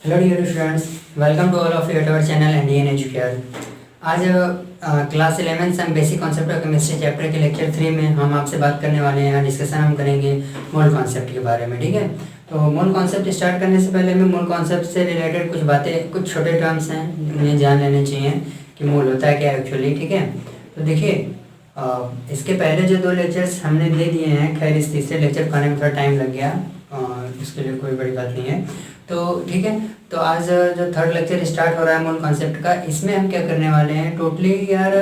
Hello dear students, welcome to all of you at our channel Indian Educare. आज class 11 some basic concept of chemistry chapter के lecture 3 में हम आपसे बात करने वाले हैं। डिस्कशन हम करेंगे मोल कॉन्सेप्ट के बारे में। ठीक है, तो मोल कॉन्सेप्ट स्टार्ट करने से पहले मैं मोल कॉन्सेप्ट से रिलेटेड कुछ बातें, कुछ छोटे टर्म्स हैं उन्हें जान लेने चाहिए कि मोल होता है क्या एक्चुअली। ठीक है, तो देखिए इसके पहले जो 2 लेक्चर्स हमने दे दिए हैं, खैर इस तीसरे लेक्चर को आने में थोड़ा टाइम लग गया, इसके लिए कोई बड़ी बात नहीं है। तो ठीक है, तो आज जो 3rd लेक्चर स्टार्ट हो रहा है मोल कॉन्सेप्ट का, इसमें हम क्या करने वाले हैं टोटली यार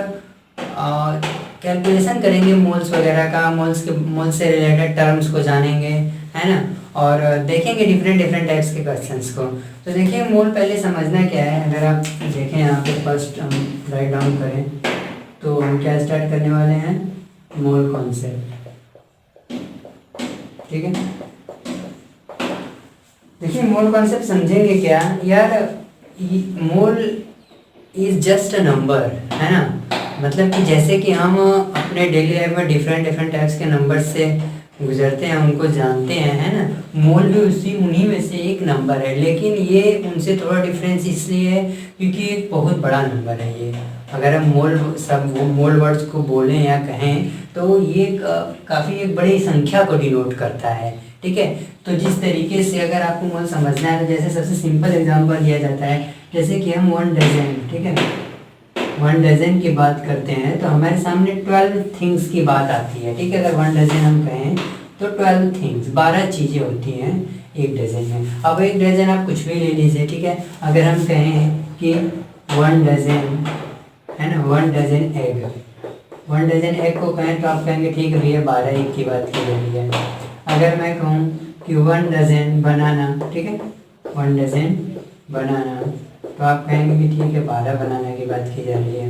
कैलकुलेशन करेंगे मोल्स वगैरह का, मोल से रिलेटेड टर्म्स को जानेंगे, है ना, और देखेंगे डिफरेंट टाइप्स के क्वेश्चंस को। तो देखिए मोल पहले समझना क्या है। अगर आप देखें यहाँ पे फर्स्ट हम राइट डाउन करें तो हम क्या स्टार्ट करने वाले हैं, मोल कॉन्सेप्ट। ठीक है, देखिए मोल कॉन्सेप्ट समझेंगे क्या यार। Mole is just a number, है ना, मतलब कि जैसे कि हम अपने डेली लाइफ में डिफरेंट टाइप्स के नंबर से गुजरते हैं, उनको जानते हैं, है ना, मोल भी उन्हीं में से एक नंबर है, लेकिन ये उनसे थोड़ा डिफरेंस इसलिए है क्योंकि एक बहुत बड़ा नंबर है ये। अगर हम मोल वर्ड्स को बोलें या कहें तो ये काफ़ी एक बड़ी संख्या को डिनोट करता है। ठीक है, तो जिस तरीके से अगर आपको मोल समझना है तो जैसे सबसे सिंपल एग्जांपल दिया जाता है, जैसे कि हम 1 डजन, ठीक है, 1 डजन की बात करते हैं तो हमारे सामने 12 थिंग्स की बात आती है। ठीक है, अगर 1 डजन हम कहें तो 12 थिंग्स, 12 चीज़ें होती हैं एक डजन में। अब एक डजन आप कुछ भी ले लीजिए। ठीक है, अगर हम कहें कि 1 डजन, है ना, 1 डजन एग, 1 डजन एग को कहें तो आप कहेंगे ठीक है भैया 12 एग की बात की जा रही है। अगर मैं कहूँ कि 1 डजन बनाना, ठीक है, 1 डजन बनाना, तो आप कहेंगे कि ठीक है 12 बनाना की बात की जा रही है,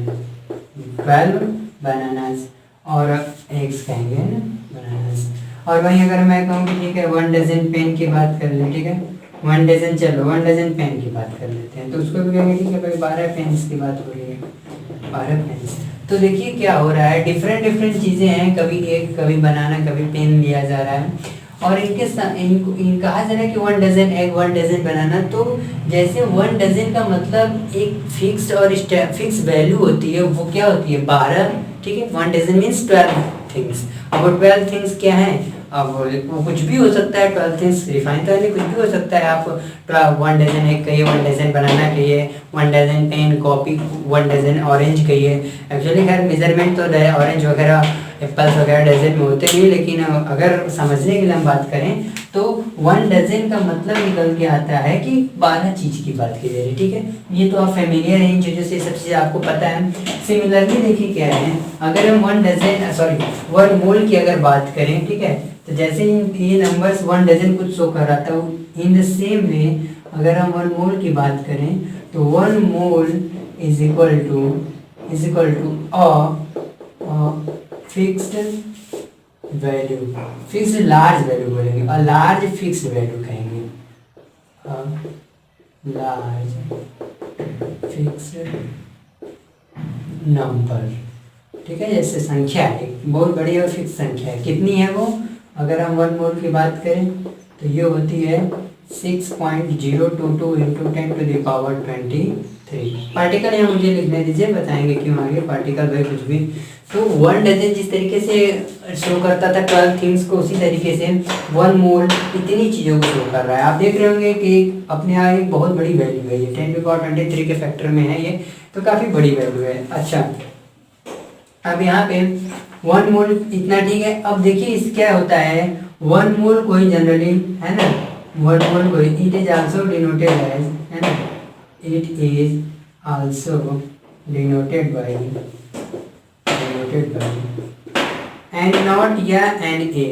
12 बनानास, और एग्स कहेंगे ना, बनानास। और वहीं अगर मैं कहूँ कि ठीक है 1 डजन पेन की बात कर ले, ठीक है, 1 डजन, चलो 1 डजन पेन की बात कर लेते हैं, तो उसको भी कहेंगे ठीक है भाई 12 पेन्स की बात हो रही है, 12 पेन्स। तो देखिए क्या हो रहा है, डिफरेंट चीज़ें हैं, कभी एक, कभी बनाना, कभी पेन लिया जा रहा है, और इनके कहा जा रहा है कि 1 डजन एग, 1 डजन बनाना। तो जैसे 1 डजन का मतलब एक फिक्स्ड और फिक्स वैल्यू होती है, वो क्या होती है 12। ठीक है, 1 डजन मीन्स 12 थिंग्स। अब वो 12 थिंग्स क्या है, अब वो कुछ भी हो सकता है, 12 थिंग्स रिफाइन तो कुछ भी हो सकता है। आप 1 डजन एग कहिए, 1 डजन बनाना कहिए, 1 dozen pen copy, 1 dozen orange कहिए। एक्चुअली खैर मेजरमेंट तो ऑरेंज वगैरह एप्पल्स वगैरह डजन में होते नहीं, लेकिन अगर समझने के लिए हम बात करें तो 1 डजन का मतलब निकल के आता है कि 12 चीज़ की बात की जा रही है। ठीक है, ये तो आप फेमिलियर हैं इन चीज़ों से, सब चीज़ें आपको पता है। सिमिलरली देखिए क्या है, अगर हम 1 मोल की अगर बात करें, ठीक है, तो जैसे ये नंबर्स 1 डजन कुछ शो कर रहा था, इन द सेम वे अगर हम 1 मोल की बात करें तो 1 mole is equal to a fixed value, fixed large value बोलेंगे, और लार्ज फिक्स्ड वैल्यू कहेंगे, लार्ज फिक्स्ड नंबर। ठीक है, जैसे संख्या है, एक बहुत बड़ी और फिक्स संख्या है, कितनी है वो, अगर हम 1 मोल की बात करें तो ये होती है 6.022 इंटू 10⁻23। पार्टिकल यहाँ मुझे लिखने दीजिए, बताएंगे क्यों आगे, पार्टिकल भाई कुछ भी। तो 1 डजन जिस तरीके से शो करता था 12 थिंग्स को, उसी तरीके से 1 मोल इतनी चीज़ों को शो कर रहा है। आप देख रहे होंगे कि अपने यहाँ एक बहुत बड़ी वैल्यू है, ये 10⁻23 के फैक्टर में है ये, तो काफ़ी बड़ी वैल्यू है। अच्छा, अब यहाँ पे 1 मोल इतना, ठीक है। अब देखिए इस क्या होता है, 1 मोल कोई जनरली, है ना, 1 मोल कोई, it is also denoted as, है ना, it is also denoted by N naught या एन ए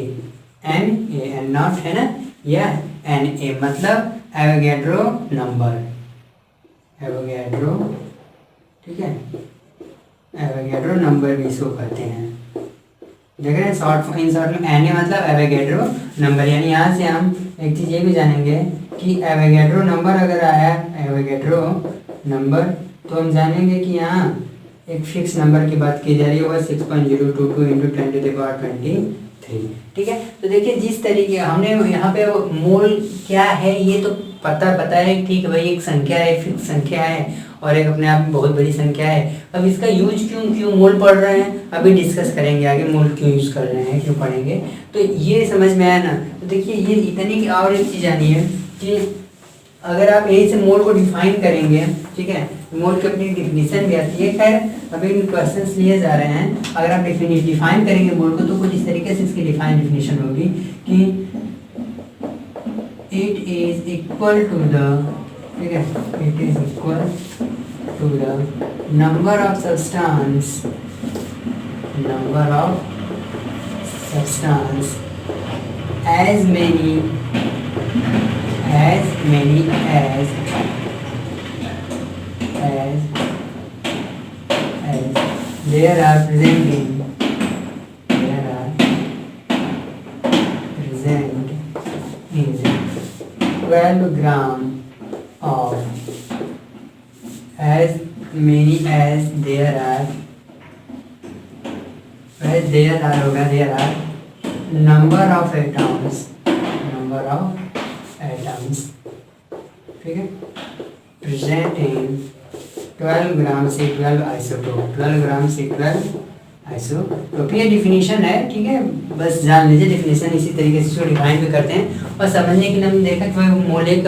नॉट, है ना, या एन ए, मतलब एवोगैड्रो नंबर, एवोगैड्रो, ठीक है, एवोगैड्रो नंबर भी शो करते हैं। देख रहे हैं, इन शॉर्ट में एन ए मतलब एवोगैड्रो नंबर। यानी यहाँ से हम एक चीज़ ये भी जानेंगे कि एवोगैड्रो नंबर अगर आया, एवोगैड्रो नंबर, तो हम जानेंगे कि यहाँ एक फिक्स नंबर की बात की जा रही है, वह 6.022 इंटू 10⁻23। ठीक है, तो देखिए जिस तरीके हमने यहाँ पे मोल क्या है ये तो पता है ठीक है भाई, एक संख्या है, फिक्स संख्या है और एक अपने आप में बहुत बड़ी संख्या है। अब इसका यूज क्यों मोल पढ़ रहे हैं, अभी डिस्कस करेंगे आगे मोल क्यों यूज कर रहे हैं, क्यों पढ़ेंगे। तो ये समझ में आया ना। तो देखिए ये इतनी की और एक चीज़ आनी है कि अगर आप यहीं से मोल को डिफाइन करेंगे, ठीक है, मोल की अपनी डिफिनीशन भी आती है। खैर अभी क्वेश्चंस लिए जा रहे हैं, अगर आप डिफाइन करेंगे मोल को तो कुछ इस तरीके से इसकी डिफिनेशन होगी कि it is equal to the, ठीक है, it is equal to the number of substance as many as there are present in 12 gram of as many as there are number of atoms, ठीक है, present in 12 ग्राम से 12 isotope, 12 ग्राम से 12 isotope. ये definition है, ठीक है, बस जान लीजिए डिफिनीशन इसी तरीके से इसको डिफाइन भी करते हैं। और समझने के लिए हमने देखा कि मोल एक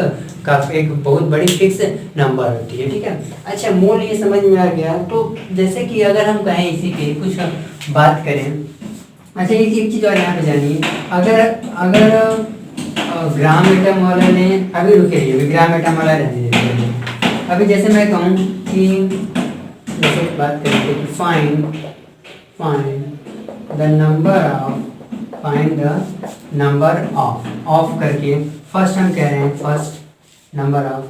बहुत बड़ी फिक्स नंबर होती है, ठीक है। अच्छा मोल ये समझ में आ गया। तो जैसे कि अगर हम कहें इसी पे कुछ बात करें, अच्छा एक चीज़ और यहाँ पे जानिए, अगर ग्राम एटम वाला लें, अभी रुके ग्राम एटम वाला रहने देते हैं। अभी जैसे मैं कहूँ कि जैसे बात करेंगे कि फाइंड द नंबर ऑफ करके फर्स्ट हम कह रहे हैं, फर्स्ट नंबर ऑफ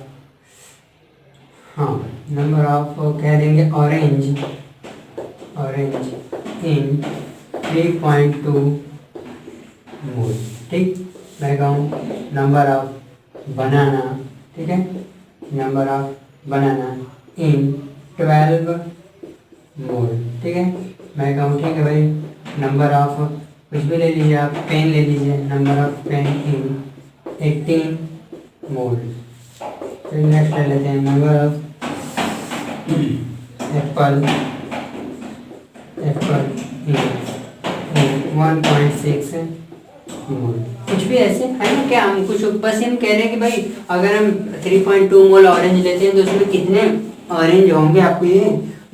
कह देंगे ऑरेंज इन 3.2 मोल, ठीक। मैं कहूँ नंबर ऑफ बनाना, ठीक है, नंबर ऑफ बनाना इन 12 मोल, ठीक है। मैं कहूँ ठीक है भाई नंबर ऑफ कुछ भी ले लीजिए, आप पेन ले लीजिए, नंबर ऑफ पेन इन 18 मोल। फिर नेक्स्ट ले लेते हैं नंबर ऑफ एप्पल इन 1.6 मोल। कुछ भी ऐसे है ना, क्या हम कुछ बस हम कह रहे हैं कि भाई अगर हम 3.2 मोल ऑरेंज लेते हैं तो उसमें कितने ऑरेंज होंगे आपको ये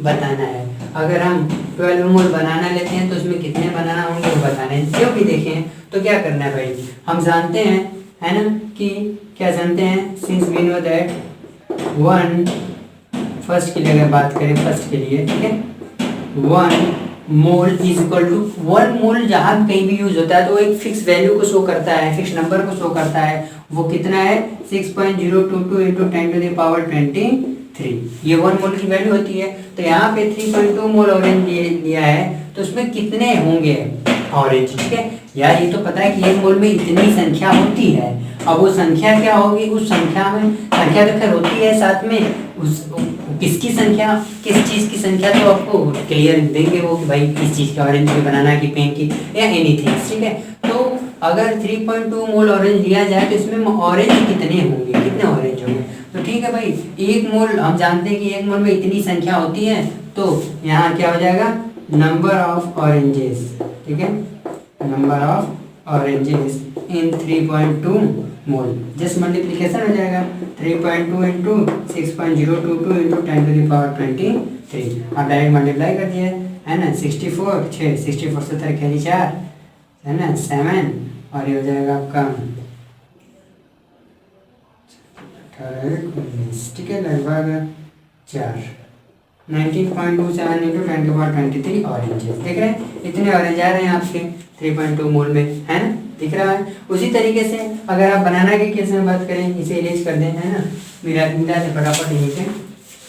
बताना है। अगर हम 12 मोल बनाना लेते हैं तो उसमें कितने बनाना होंगे वो बताना है। जो भी देखें तो क्या करना है भाई, हम जानते हैं है ना कि क्या जानते हैं, since we know that one first के लिए अगर बात करें फर्स्ट के लिए, ठीक है, 1 मोल इज इक्वल टू 1 मोल जहाँ कहीं भी यूज होता है तो वो एक फिक्स वैल्यू को शो करता है, फिक्स नंबर को शो करता है। वो कितना है 6.022 इंटू 10⁻23, ये 1 मोल की वैल्यू होती है। तो यहाँ पे 3.2 मोल ऑरेंज लिया है तो उसमें कितने होंगे ऑरेंज, ठीक है यार। ये तो पता है कि 1 मोल में इतनी संख्या होती है। अब वो संख्या क्या होगी, उस संख्या में संख्या तो खैर होती है, साथ में उस किसकी संख्या, किस चीज़ की संख्या तो आपको क्लियर देंगे वो कि भाई किस चीज़ की, ऑरेंज की बनाना की, पेन की या एनीथिंग, ठीक है। तो अगर 3.2 मोल ऑरेंज लिया जाए तो इसमें ऑरेंज कितने होंगे, कितने ऑरेंज होंगे। तो ठीक है भाई 1 मोल हम जानते हैं कि 1 मोल में इतनी संख्या होती है, तो यहाँ क्या हो जाएगा नंबर ऑफ ऑरेंजेस, ठीक है, number of oranges in 3.2 mole. Just multiplication हो जाएगा 3.2 इंटू 6.022 इंटू 10⁻23। आप डायरेक्ट मल्टीप्लाई कर दिए है ना, 64 64 से 4 है ना 7 और ये हो जाएगा आपका 19, ठीक है, लगभग 4 19.27 इंटू 10⁻23 ऑरेंजेस। देख रहे हैं इतने ऑरेंज आ रहे हैं आपके 3.2 मोल में, है ना, दिख रहा है। उसी तरीके से अगर आप बनाना के केस में बात करें, इसे इरेज कर दें, है ना, मिला से फटाफट यहीं पे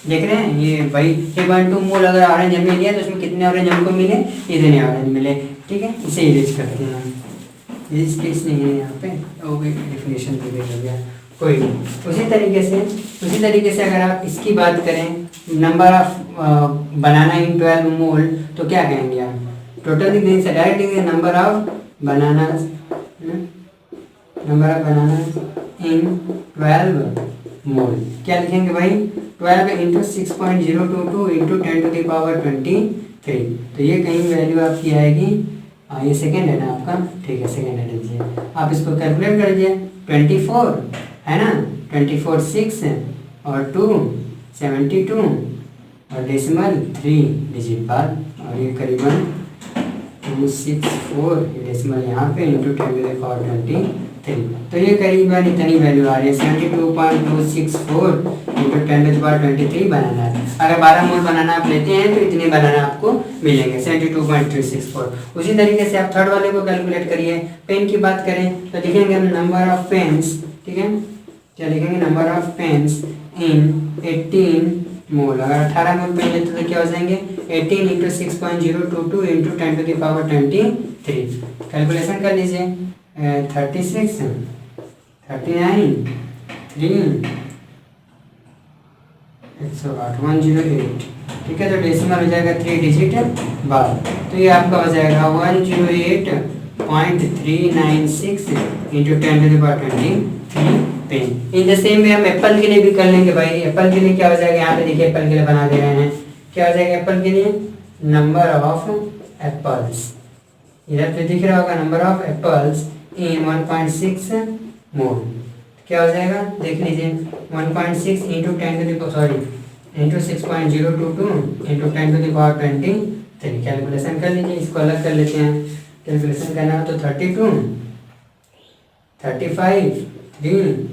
देख रहे हैं ये भाई 3.2 मोल अगर ऑरेंज हमें लिया तो उसमें कितने ऑरेंज हमको मिले, इतने ऑरेंज मिले, ठीक है। इसे इरेज करते हैं, इरेज केस नहीं है यहाँ पे, डेफिनेशन भी हो गया, कोई नहीं। उसी तरीके से अगर आप इसकी बात करें नंबर ऑफ बनाना इन 12 मोल तो क्या कहेंगे आप, टोटल लिख देंगे, डायरेक्ट लिखेंगे नंबर ऑफ बनानास इन 12 मोल। क्या लिखेंगे भाई? 12 इंटू 6.022 इंटू 10⁻23। तो ये कहीं वैल्यू आपकी आएगी, ये सेकेंड है ना आपका, ठीक है सेकेंड है लीजिए। आप इसको कैलकुलेट कर दीजिए, 24 है ना, 24 6 और 2 72 और डेसिमल 3 डिजिट बाद, और ये करीबन 264 डेसिमल यहाँ पे इंटू 10⁻23। तो ये करीबन इतनी वैल्यू आ रही है, 72.264 इंटू 10⁻23 बनाना है। अगर 12 मोल बनाना आप लेते हैं तो इतने बनाना आपको मिलेंगे, 72.264। उसी तरीके से आप थर्ड वाले को कैलकुलेट करिए। पेन की बात करें तो लिखेंगे हम नंबर ऑफ पेन्स, ठीक है, क्या लिखेंगे? नंबर ऑफ पेन्स इन 18 मोल। अगर 18 मोल पेन लेते तो क्या हो जाएंगे? 18 इंटू 6.022 इंटू 10⁻23। कैलकुलेशन कर लीजिए, 36 39 3 108 108, ठीक है। तो डेसिमल हो जाएगा 3 डिजिट बाद, तो ये आपका हो जाएगा 108.396 into 10⁻23 pen. In the same way हम एप्पल के लिए भी कर लेंगे भाई। एप्पल के लिए क्या हो जाएगा? यहाँ पे देखिए एप्पल के लिए बना दे रहे हैं, क्या हो जाएगा एप्पल के लिए? नंबर ऑफ एप्पल्स, इधर पे दिख रहा होगा नंबर ऑफ एप्पल्स इन 1.6 मोल। क्या हो जाएगा देख लीजिए, 1.6 इंटू 6.022 इंटू 10⁻23। कैलकुलेशन कर लीजिए, इसको अलग कर लेते हैं। कैलकुलेशन करना हो तो 32 35 3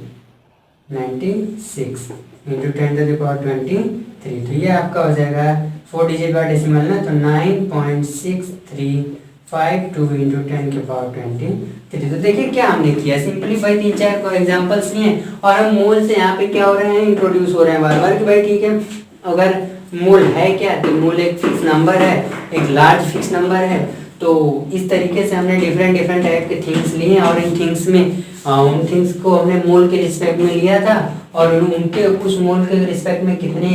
96 इंटू 10⁻23। तो ये आपका हो जाएगा 4 डिजिट बाय डेसिमल ना, तो 9.6352 इंटू 10⁻23। तो देखिए क्या हमने किया, सिंपली भाई 3-4 को एग्जांपल्स लिए और हम मोल से यहाँ पे क्या हो रहे हैं, इंट्रोड्यूस हो रहे हैं बार बार कि भाई ठीक है, अगर मोल है क्या, तो मोल एक फिक्स नंबर है, एक लार्ज फिक्स नंबर है। तो इस तरीके से हमने डिफरेंट टाइप के थिंग्स लिए और इन थिंग्स में उन थिंग्स को हमने मोल के रिस्पेक्ट में लिया था और उनके उस मोल के रिस्पेक्ट में कितने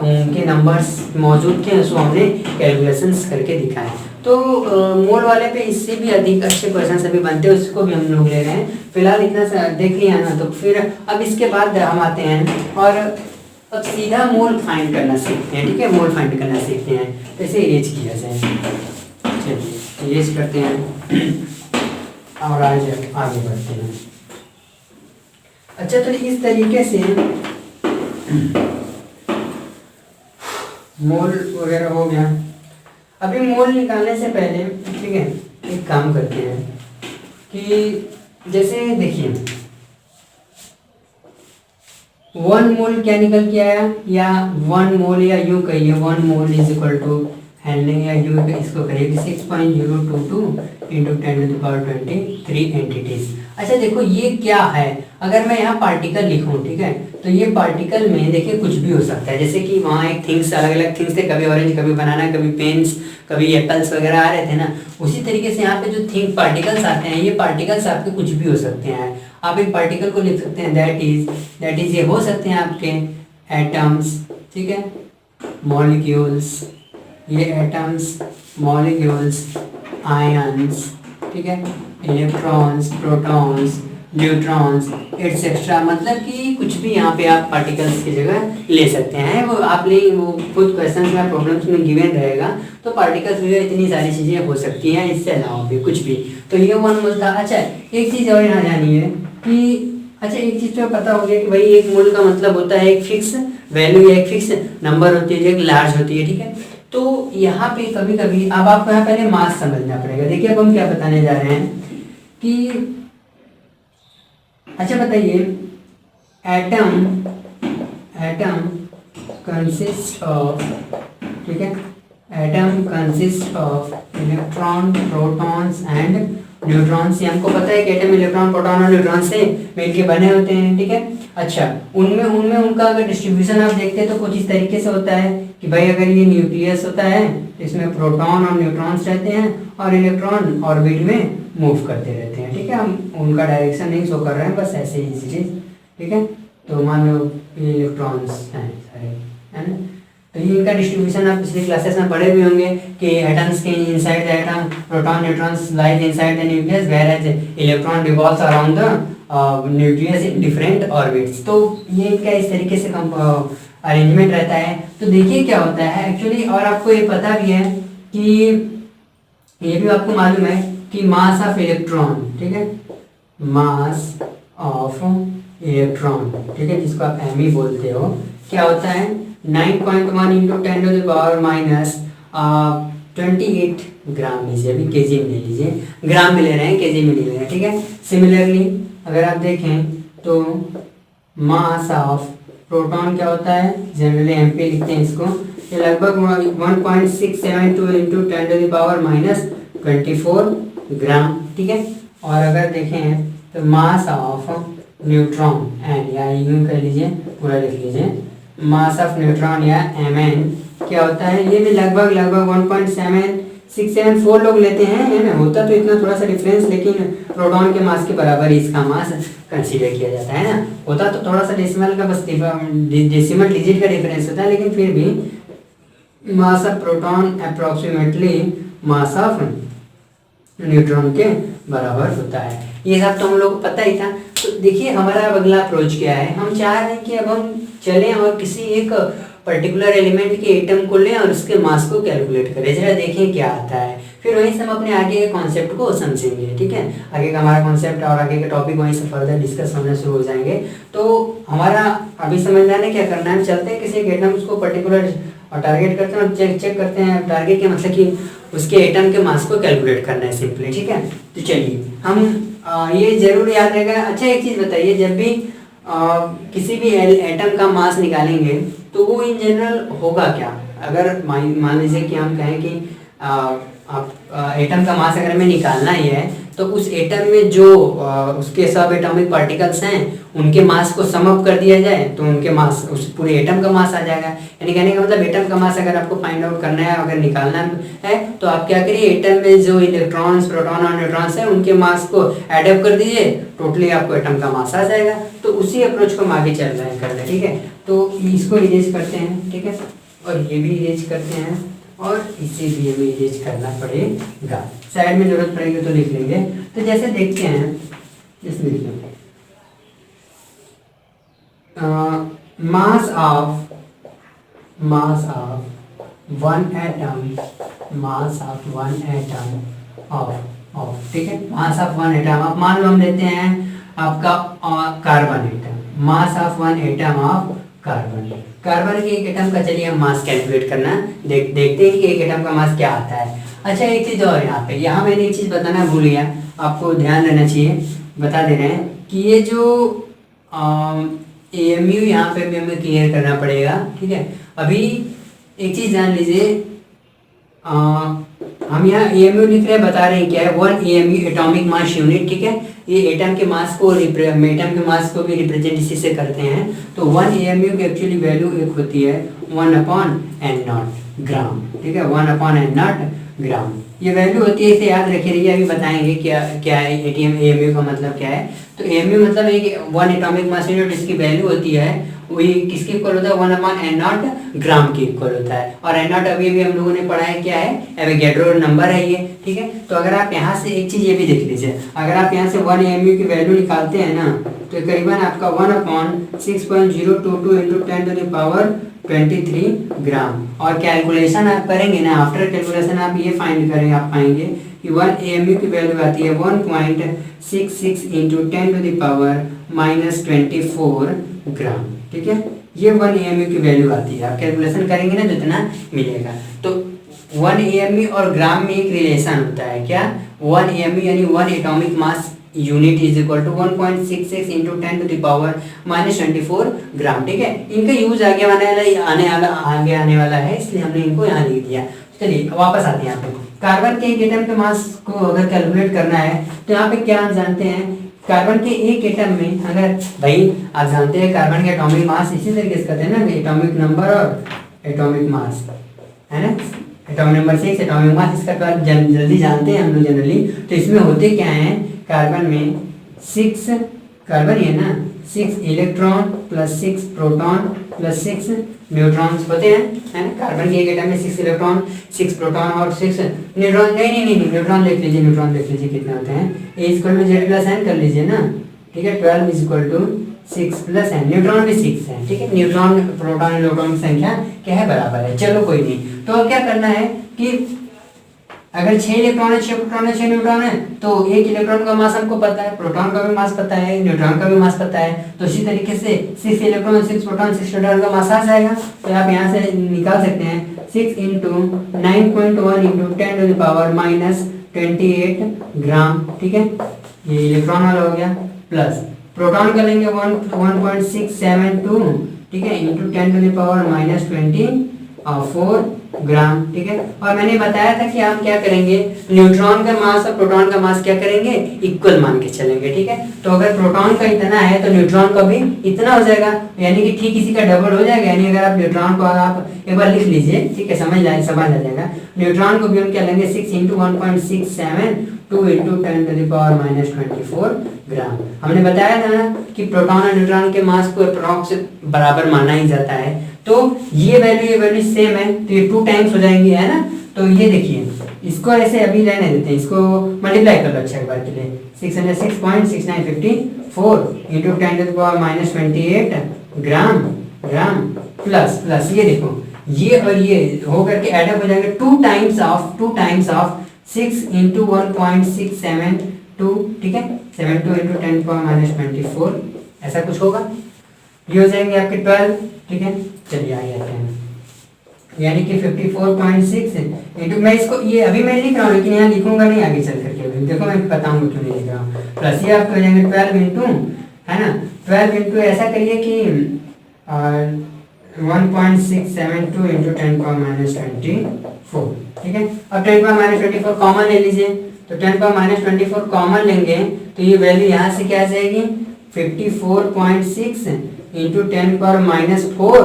उनके नंबर्स मौजूद थे उसको हमने कैलकुलेशंस करके दिखाए। तो मोल वाले पे इससे भी अधिक अच्छे क्वेश्चन अभी बनते हैं, उसको भी हम लोग ले रहे हैं। फिलहाल इतना देख लिया ना, तो फिर अब इसके बाद हम आते हैं और अब सीधा मोल फाइंड करना सीखते हैं, ठीक है। मोल फाइंड करना सीखते हैं, तो इसे इरेज किया जाए। चलिए इरेज करते हैं और आगे बढ़ते हैं। अच्छा, तो इस तरीके से मोल वगैरह हो गया। अभी मोल निकालने से पहले, ठीक है, एक काम करते हैं कि जैसे देखिए 1 मोल क्या निकल के आया, या 1 मोल या यूँ कहिए 1 mole is equal to handling, या यूँ इसको कहिए कि 6.022 इंटू 10⁻23 एंटिटीज। अच्छा देखो ये क्या है, अगर मैं यहाँ पार्टिकल लिखूँ, ठीक है, तो ये पार्टिकल में देखिए कुछ भी हो सकता है। जैसे कि वहाँ एक थिंग्स, अलग अलग थिंग्स थे, कभी ऑरेंज, कभी बनाना, कभी पेन्स, कभी एप्पल्स वगैरह आ रहे थे ना। उसी तरीके से यहाँ पे जो थिंग पार्टिकल्स आते हैं, ये पार्टिकल्स आपके कुछ भी हो सकते हैं। आप एक पार्टिकल को लिख सकते हैं दैट इज ये हो सकते हैं आपके एटम्स, ठीक है, मॉलिक्यूल्स, ये एटम्स, मॉलिक्यूल्स, आयंस, ठीक है, इलेक्ट्रॉन्स, प्रोटॉन्स, न्यूट्रॉन्स एटसेट्रा। मतलब कि कुछ भी यहाँ पे आप पार्टिकल्स की जगह ले सकते हैं। वो आप ले, वो खुद क्वेश्चन में प्रॉब्लम्स में गिवन रहेगा, तो पार्टिकल्स वगैरह इतनी सारी चीज़ें हो सकती हैं, इससे अलावा भी कुछ भी। तो ये 1 मोल था। अच्छा एक चीज़ और यहाँ जानिए कि अच्छा एक चीज़ तो पता हो गया कि भाई 1 मोल का मतलब होता है एक फिक्स वैल्यू या एक फिक्स नंबर होती है जो एक लार्ज होती है, ठीक है। तो यहाँ पे कभी कभी अब आपको यहाँ पहले मास समझना पड़ेगा। देखिए अब हम क्या बताने जा रहे हैं कि अच्छा बताइए, एटम कंसिस्ट ऑफ, ठीक है, atom consist of electron, protons and neutrons. ये हमको पता है कि एटम इलेक्ट्रॉन, प्रोटॉन और न्यूट्रॉन से मिलके बने होते हैं, ठीक है। अच्छा उनमें उनका अगर डिस्ट्रीब्यूशन आप देखते हैं तो कुछ इस तरीके से होता है कि भाई अगर ये न्यूक्लियस होता है तो इसमें प्रोटॉन और न्यूट्रॉन्स रहते हैं और इलेक्ट्रॉन ऑर्बिट में मूव करते रहते हैं, ठीक है। हम उनका डायरेक्शन नहीं शो कर रहे हैं, बस ऐसे ही चीज़, ठीक है। तो मान लो ये इलेक्ट्रॉन्स हैं सारे, है ना। तो ये इनका डिस्ट्रीब्यूशन आप पिछले क्लासेस में पढ़े भी होंगे कि एटम्स के inside the atom proton neutrons lies inside the nucleus, whereas electron revolves around the nucleus in different orbits. तो ये इनका इस तरीके से अरेंजमेंट रहता है। तो देखिए क्या होता है एक्चुअली, और आपको ये पता भी है कि ये भी आपको मालूम है कि मास ऑफ इलेक्ट्रॉन, ठीक है, मास ऑफ इलेक्ट्रॉन, ठीक है, जिसको आप एम बोलते हो, क्या होता है 9.1 इंटू 10⁻28 ग्राम लीजिए, अभी केजी में ले लीजिए, ग्राम में ले रहे हैं, केजी में नहीं ले रहे हैं, ठीक है। सिमिलरली अगर आप देखें तो मास ऑफ प्रोटॉन क्या होता है, जनरली एमपी लिखते हैं इसको, ये लगभग 1.672 इंटू 10⁻24 ग्राम, ठीक है। और अगर देखें तो मास ऑफ न्यूट्रॉन एन, या यूं कह लीजिए, पूरा लिख लीजिए, मास ऑफ न्यूट्रॉन या एम क्या होता है, ये भी लगभग 1.7674 लोग लेते हैं, है ना। होता तो इतना थोड़ा सा डिफरेंस, लेकिन प्रोटॉन के मास के बराबर ही इसका मास कंसीडर किया जाता है ना। होता तो थोड़ा सा डेसिमल का, बस डेसिमल डिजिट का डिफरेंस होता है, लेकिन फिर भी mass of proton approximately mass of neutron के बराबर होता है। ये सब तो हम लोग को पता ही था। तो देखिए हमारा अगला अप्रोच क्या है, हम चाह रहे हैं कि अब हम चलें और किसी एक पर्टिकुलर एलिमेंट के एटम को लें और उसके मास को कैलकुलेट करें, जरा देखें क्या आता है। फिर वहीं से हम अपने आगे के कॉन्सेप्ट को समझेंगे, ठीक है। आगे का हमारा कॉन्सेप्ट और आगे के टॉपिक वहीं से फर्दर डिस्कस होने शुरू हो जाएंगे। तो हमारा अभी समझना है क्या करना है, हम चलते हैं किसी एक एटम को पर्टिकुलर टारगेट करते हैं और चेक करते हैं। टारगेट के मतलब कि उसके एटम के मास को कैलकुलेट करना है सिंपली, ठीक है। तो चलिए हम ये जरूर याद रहेगा। अच्छा एक चीज़ बताइए, जब भी किसी भी एटम का मास निकालेंगे तो वो इन जनरल होगा क्या। अगर मान लीजिए कि हम कहें कि एटम का मास अगर हमें निकालना ही है, तो उस एटम में जो उसके सब एटॉमिक पार्टिकल्स हैं उनके मास को सम अप कर दिया जाए तो उनके मास, उस पूरे एटम का मास आ जाएगा। यानी कहने का मतलब एटम का मास अगर आपको फाइंड आउट करना है, अगर निकालना है, तो आप क्या करिए, एटम में जो इलेक्ट्रॉन्स, प्रोटॉन और न्यूट्रॉन्स हैं उनके मास को एड अप कर दीजिए, टोटली आपको एटम का मास आ जाएगा। तो उसी अप्रोच को हम आगे चल रहे हैं करना, ठीक है। तो इसको इरेज करते हैं, ठीक है, और ये भी इरेज करते हैं, और इसे भी हमें इरेज करना पड़ेगा। साइड में जरूरत पड़ेगी तो लिख लेंगे। तो जैसे देखते हैं इसमें लिखेंगे मास ऑफ वन एटम ऑफ, ठीक है, मास ऑफ वन एटम। आप मान लो हम लेते हैं आपका carbon atom, mass of one atom of carbon के एक एटम का चलिए हम मास कैलकुलेट करना देखते हैं कि एक एटम का मास क्या आता है। अच्छा एक चीज़ और यहाँ मैंने एक चीज़ बताना भूल गया, आपको ध्यान देना चाहिए, बता दे रहे हैं कि ये जो AMU यहाँ पे भी हमें क्लियर करना पड़ेगा, ठीक है। अभी एक चीज़ जान लीजिए, हम यहाँ AMU लिख रहे हैं, बता रहे हैं क्या है, 1 AMU एटॉमिक मास यूनिट, ठीक है। ये एटम के मास को भी रिप्रेजेंट इसी से करते हैं। तो 1 AMU की एक्चुअली वैल्यू एक होती है 1/n0 ग्राम, ठीक है, 1/n0 ग्राम ये वैल्यू होती है। इसे याद रखिए, अभी बताएंगे क्या है AMU का मतलब क्या है। तो AMU मतलब एक 1 एटॉमिक मास यूनिट, इसकी वैल्यू होती है वही किसके इक्वल होता है, 1/n0 ग्राम के इक्वल होता है। और n0 अभी हम लोगों ने पढ़ा है क्या है, एवोगैड्रो नंबर है ये, ठीक है। तो अगर आप यहाँ से एक चीज़ ये भी देख लीजिए, अगर आप यहाँ से 1 AMU की वैल्यू निकालते हैं ना, तो करीबन आपका 1/6.022 इंटू 10⁻23 ग्राम। और कैलकुलेशन आप करेंगे ना, आफ्टर कैलकुलेशन आप ये फाइंड करेंगे, आप पाएंगे कि 1 AMU की वैल्यू आती है 1.66 इंटू 10⁻24 ग्राम, ठीक है। ये 1 AMU की वैल्यू आती है, आप कैलकुलेशन करेंगे ना तो इतना मिलेगा। तो 1 AMU और ग्राम में एक रिलेशन होता है क्या, 1 AMU यानी 1 atomic mass unit is equal to 1.66 into 10⁻24 gram, ठीक है। इनका यूज आगे आने वाला है, इसलिए हमने इनको यहाँ लिख दिया। चलिए वापस आते हैं यहाँ पे, कार्बन के एक एटम के मास को अगर कैलकुलेट करना है तो यहाँ पे क्या जानते हैं, कार्बन के एक एटम में, अगर भाई आप जानते हैं कार्बन के एटॉमिक मास इसी तरीके से करते हैं ना, एटॉमिक नंबर और एटॉमिक मास, है ना, एटॉमिक नंबर 6 एटॉमिक मास, इसका जल्दी जानते हैं हम लोग जनरली। तो इसमें होते क्या हैं, कार्बन में 6 कार्बन है ना, 6 electron plus 6 proton plus 6 neutrons होते हैं, है ना। कार्बन के एक एटम में 6 इलेक्ट्रॉन 6 प्रोटॉन और 6 न्यूट्रॉन, नहीं न्यूट्रॉन देख लीजिए, कितने होते हैं, A = Z + N कर लीजिए ना, ठीक है। 12 is equal to 6 plus n, neutron भी 6 है, ठीक है। न्यूट्रॉन प्रोटॉन इलेक्ट्रॉन की संख्या क्या है, बराबर है। चलो कोई नहीं, तो अब क्या करना है कि अगर 6 इलेक्ट्रॉन है, 6 प्रोटॉन है, 6 न्यूट्रॉन है, तो एक इलेक्ट्रॉन का मास हमको पता है, प्रोटॉन का भी मास पता है, न्यूट्रॉन का भी मास पता है। तो इसी तरीके से 6 इलेक्ट्रॉन 6 प्रोटॉन 6 न्यूट्रॉन का मास आ जाएगा। तो आप यहाँ से निकाल सकते हैं 6 इंटू 9.1 इंटू 10⁻⁻28 ग्राम, ठीक है। ये इलेक्ट्रॉन वाला हो गया, प्लस प्रोटॉन का लेंगे 1.672, ठीक है, इंटू 10⁻⁻24 ग्राम, ठीक है। और मैंने बताया था कि हम क्या करेंगे, न्यूट्रॉन का मास और प्रोटॉन का मास क्या करेंगे, इक्वल मान के चलेंगे, ठीक है। तो अगर प्रोटॉन का इतना है तो न्यूट्रॉन का भी इतना हो जाएगा, यानी कि ठीक इसी का डबल हो जाएगा। यानी अगर आप न्यूट्रॉन को आप एक बार लिख लीजिए, ठीक है, समझ आ जाएगा। न्यूट्रॉन को भी हम क्या लेंगे 6 इंटू 1.672 इंटू 10⁻⁻24 ग्राम। हमने बताया था ना कि प्रोटॉन और न्यूट्रॉन के मास को अप्रॉक्स बराबर माना ही जाता है। तो ये वैल्यू सेम है, तो ये 2 टाइम्स हो जाएंगी, है ना। तो ये देखिए, इसको ऐसे अभी रहने देते हैं, इसको मल्टीप्लाई कर लो अच्छा एक बार के लिए। 606.6954 इंटू 10⁻⁻28 ग्राम प्लस ये देखो, ये और ये हो करके एडअप हो जाएगा 2 टाइम्स ऑफ 6 इंटू 1.672, ठीक है, 72 इंटू 10⁻⁻24, ऐसा कुछ होगा। ये हो जाएंगे आपके 12, ठीक है। चलिए आगे आते हैं, यानी कि 54.6 इंटू, मैं इसको ये अभी मैं लिख रहा हूँ लेकिन यहाँ लिखूंगा नहीं आगे चल करके, अभी देखो मैं बताऊंगा क्यों नहीं लिख रहा हूँ। प्लस ये आपको हो जाएंगे 12 इंटू, है ना, 12 इंटू ऐसा करिए कि 1.672 इंटू 10⁻⁻24, ठीक है। अब 10⁻⁻24 कॉमन ले लीजिए, तो 10⁻⁻24 कॉमन लेंगे तो ये वैल्यू यहाँ से क्या आ जाएगी 54.6 इंटू 10⁻⁻4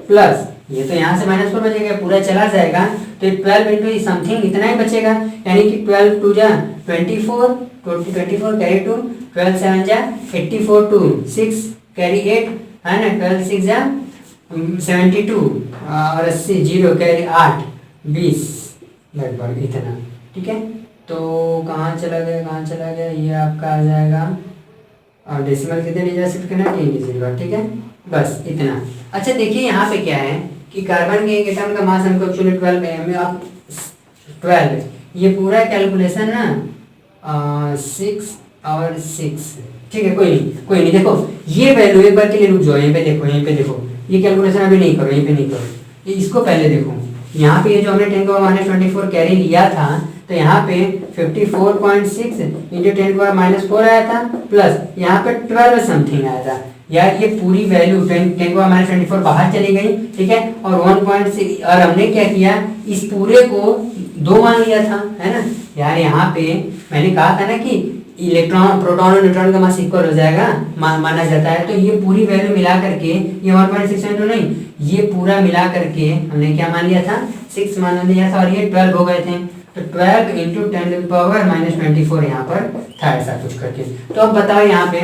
प्लस ये तो यहाँ से -4 बचेगा, पूरा चला जाएगा, तो 12 इंटू समथिंग इतना ही बचेगा। यानी कि 12 2 जा 24 कैरी 2, 12 7 जा 84 2 6 कैरी 8, है ना, 12 6 जा 72 और 80 0 कैरी 8 20 लगभग इतना, ठीक है। तो कहाँ चला गया, ये आपका आ जाएगा, और डेसिमल कितने ले जा सकते हैं, 3 डिजिट, ठीक है, बस इतना। अच्छा देखिए यहाँ पे क्या है कि कार्बन के एक एटम का मास हमको एक्चुअली 12 है, आप 12 ये पूरा कैलकुलेशन ना 6 और 6, ठीक है, कोई नहीं। देखो ये वैल्यू एक बार के लिए रुक जाओ, यहीं पे देखो, ये कैलकुलेशन अभी नहीं करो, यहीं पे नहीं करो, ये इसको पहले देखो। यहाँ पे ये जो हमने 10⁻⁻24 कैरी लिया था, तो यहाँ पे 54.6 इंटू 10⁻⁻4 आया था, प्लस यहाँ पे 12 समथिंग आया था। यार ये पूरी वैल्यू 10⁻⁻24 बाहर चली गई, ठीक है, और 1.6, और हमने क्या किया, इस पूरे को 2 मान लिया था, है ना। यार यहाँ पे मैंने कहा था ना कि इलेक्ट्रॉन प्रोटॉन और न्यूट्रॉन का मास इक्वल हो जाएगा, माना जाता है। तो ये पूरी वैल्यू मिला करके ये 1.6 नहीं, ये पूरा मिला करके हमने क्या मान लिया था, 6 मान लिया था, और ये 12 हो गए थे। तो 12 इंटू 10⁻⁻24 यहाँ पर था, ऐसा कुछ करके। तो अब बताओ यहाँ पे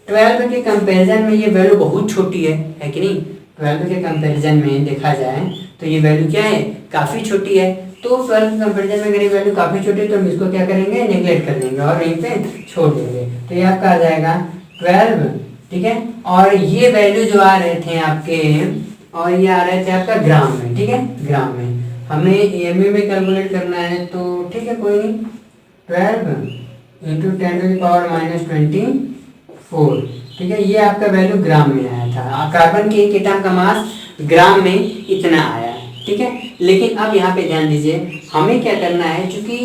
12 के कंपैरिजन में ये वैल्यू बहुत छोटी है कि नहीं। 12 के कंपैरिजन में देखा जाए तो ये वैल्यू क्या है, काफ़ी छोटी है। तो 12 के कंपैरिजन में अगर ये वैल्यू काफ़ी छोटी है तो हम इसको क्या करेंगे, नेग्लेक्ट कर देंगे और यहीं पे छोड़ देंगे। तो ये आपका आ जाएगा 12, ठीक है। और ये वैल्यू जो आ रहे थे आपके, और ये आ रहे थे आपका ग्राम में, ठीक है, ग्राम में। हमें एमयू में कैलकुलेट करना है, तो ठीक है कोई नहीं, 12 इंटू 10⁻⁻24, ठीक है, ये आपका वैल्यू ग्राम में आया था। कार्बन के एक एटम का मास ग्राम में इतना आया, ठीक है। लेकिन अब यहाँ पे ध्यान दीजिए, हमें क्या करना है, क्योंकि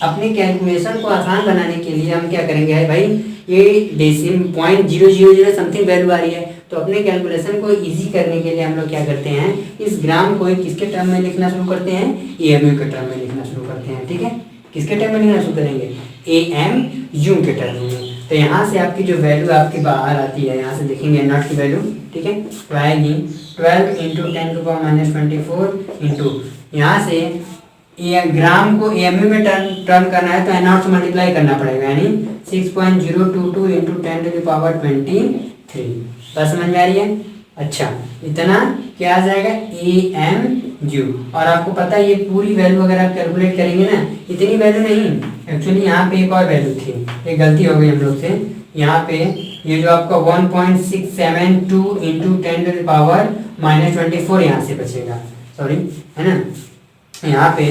अपने कैलकुलेशन को आसान बनाने के लिए हम क्या करेंगे, है भाई, ये डेसिम 0.000 समथिंग वैल्यू आ रही है, तो अपने कैलकुलेशन को इजी करने के लिए हम लोग क्या करते हैं, इस ग्राम को किसके टर्म में लिखना शुरू करते हैं, एएमयू के टर्म में लिखना शुरू करते हैं, ठीक है। किसके टर्म में लिखना शुरू करेंगे, एएमयू के टर्म में। तो यहाँ से आपकी जो वैल्यू आपकी बाहर आती है, यहाँ से देखेंगे नॉट की वैल्यू, ठीक है, तो आएगी 12 इंटू 10⁻⁻24 इंटू, यहाँ से ये ग्राम को एएमयू में टर्न करना है तो एनॉट से मल्टीप्लाई करना पड़ेगा, यानी 6.022 इंटू 10⁻23। बात समझ में आ रही है। अच्छा, इतना क्या आ जाएगा, एएमयू जू। और आपको पता है ये पूरी वैल्यू अगर आप कैलकुलेट करेंगे ना, इतनी वैल्यू नहीं, एक्चुअली यहाँ पे एक और वैल्यू थी, एक गलती हो गई हम लोग से। यहाँ पे ये जो आपका 1.672 इंटू 10 टू द पावर -24 यहाँ से बचेगा, सॉरी, है ना, यहाँ पे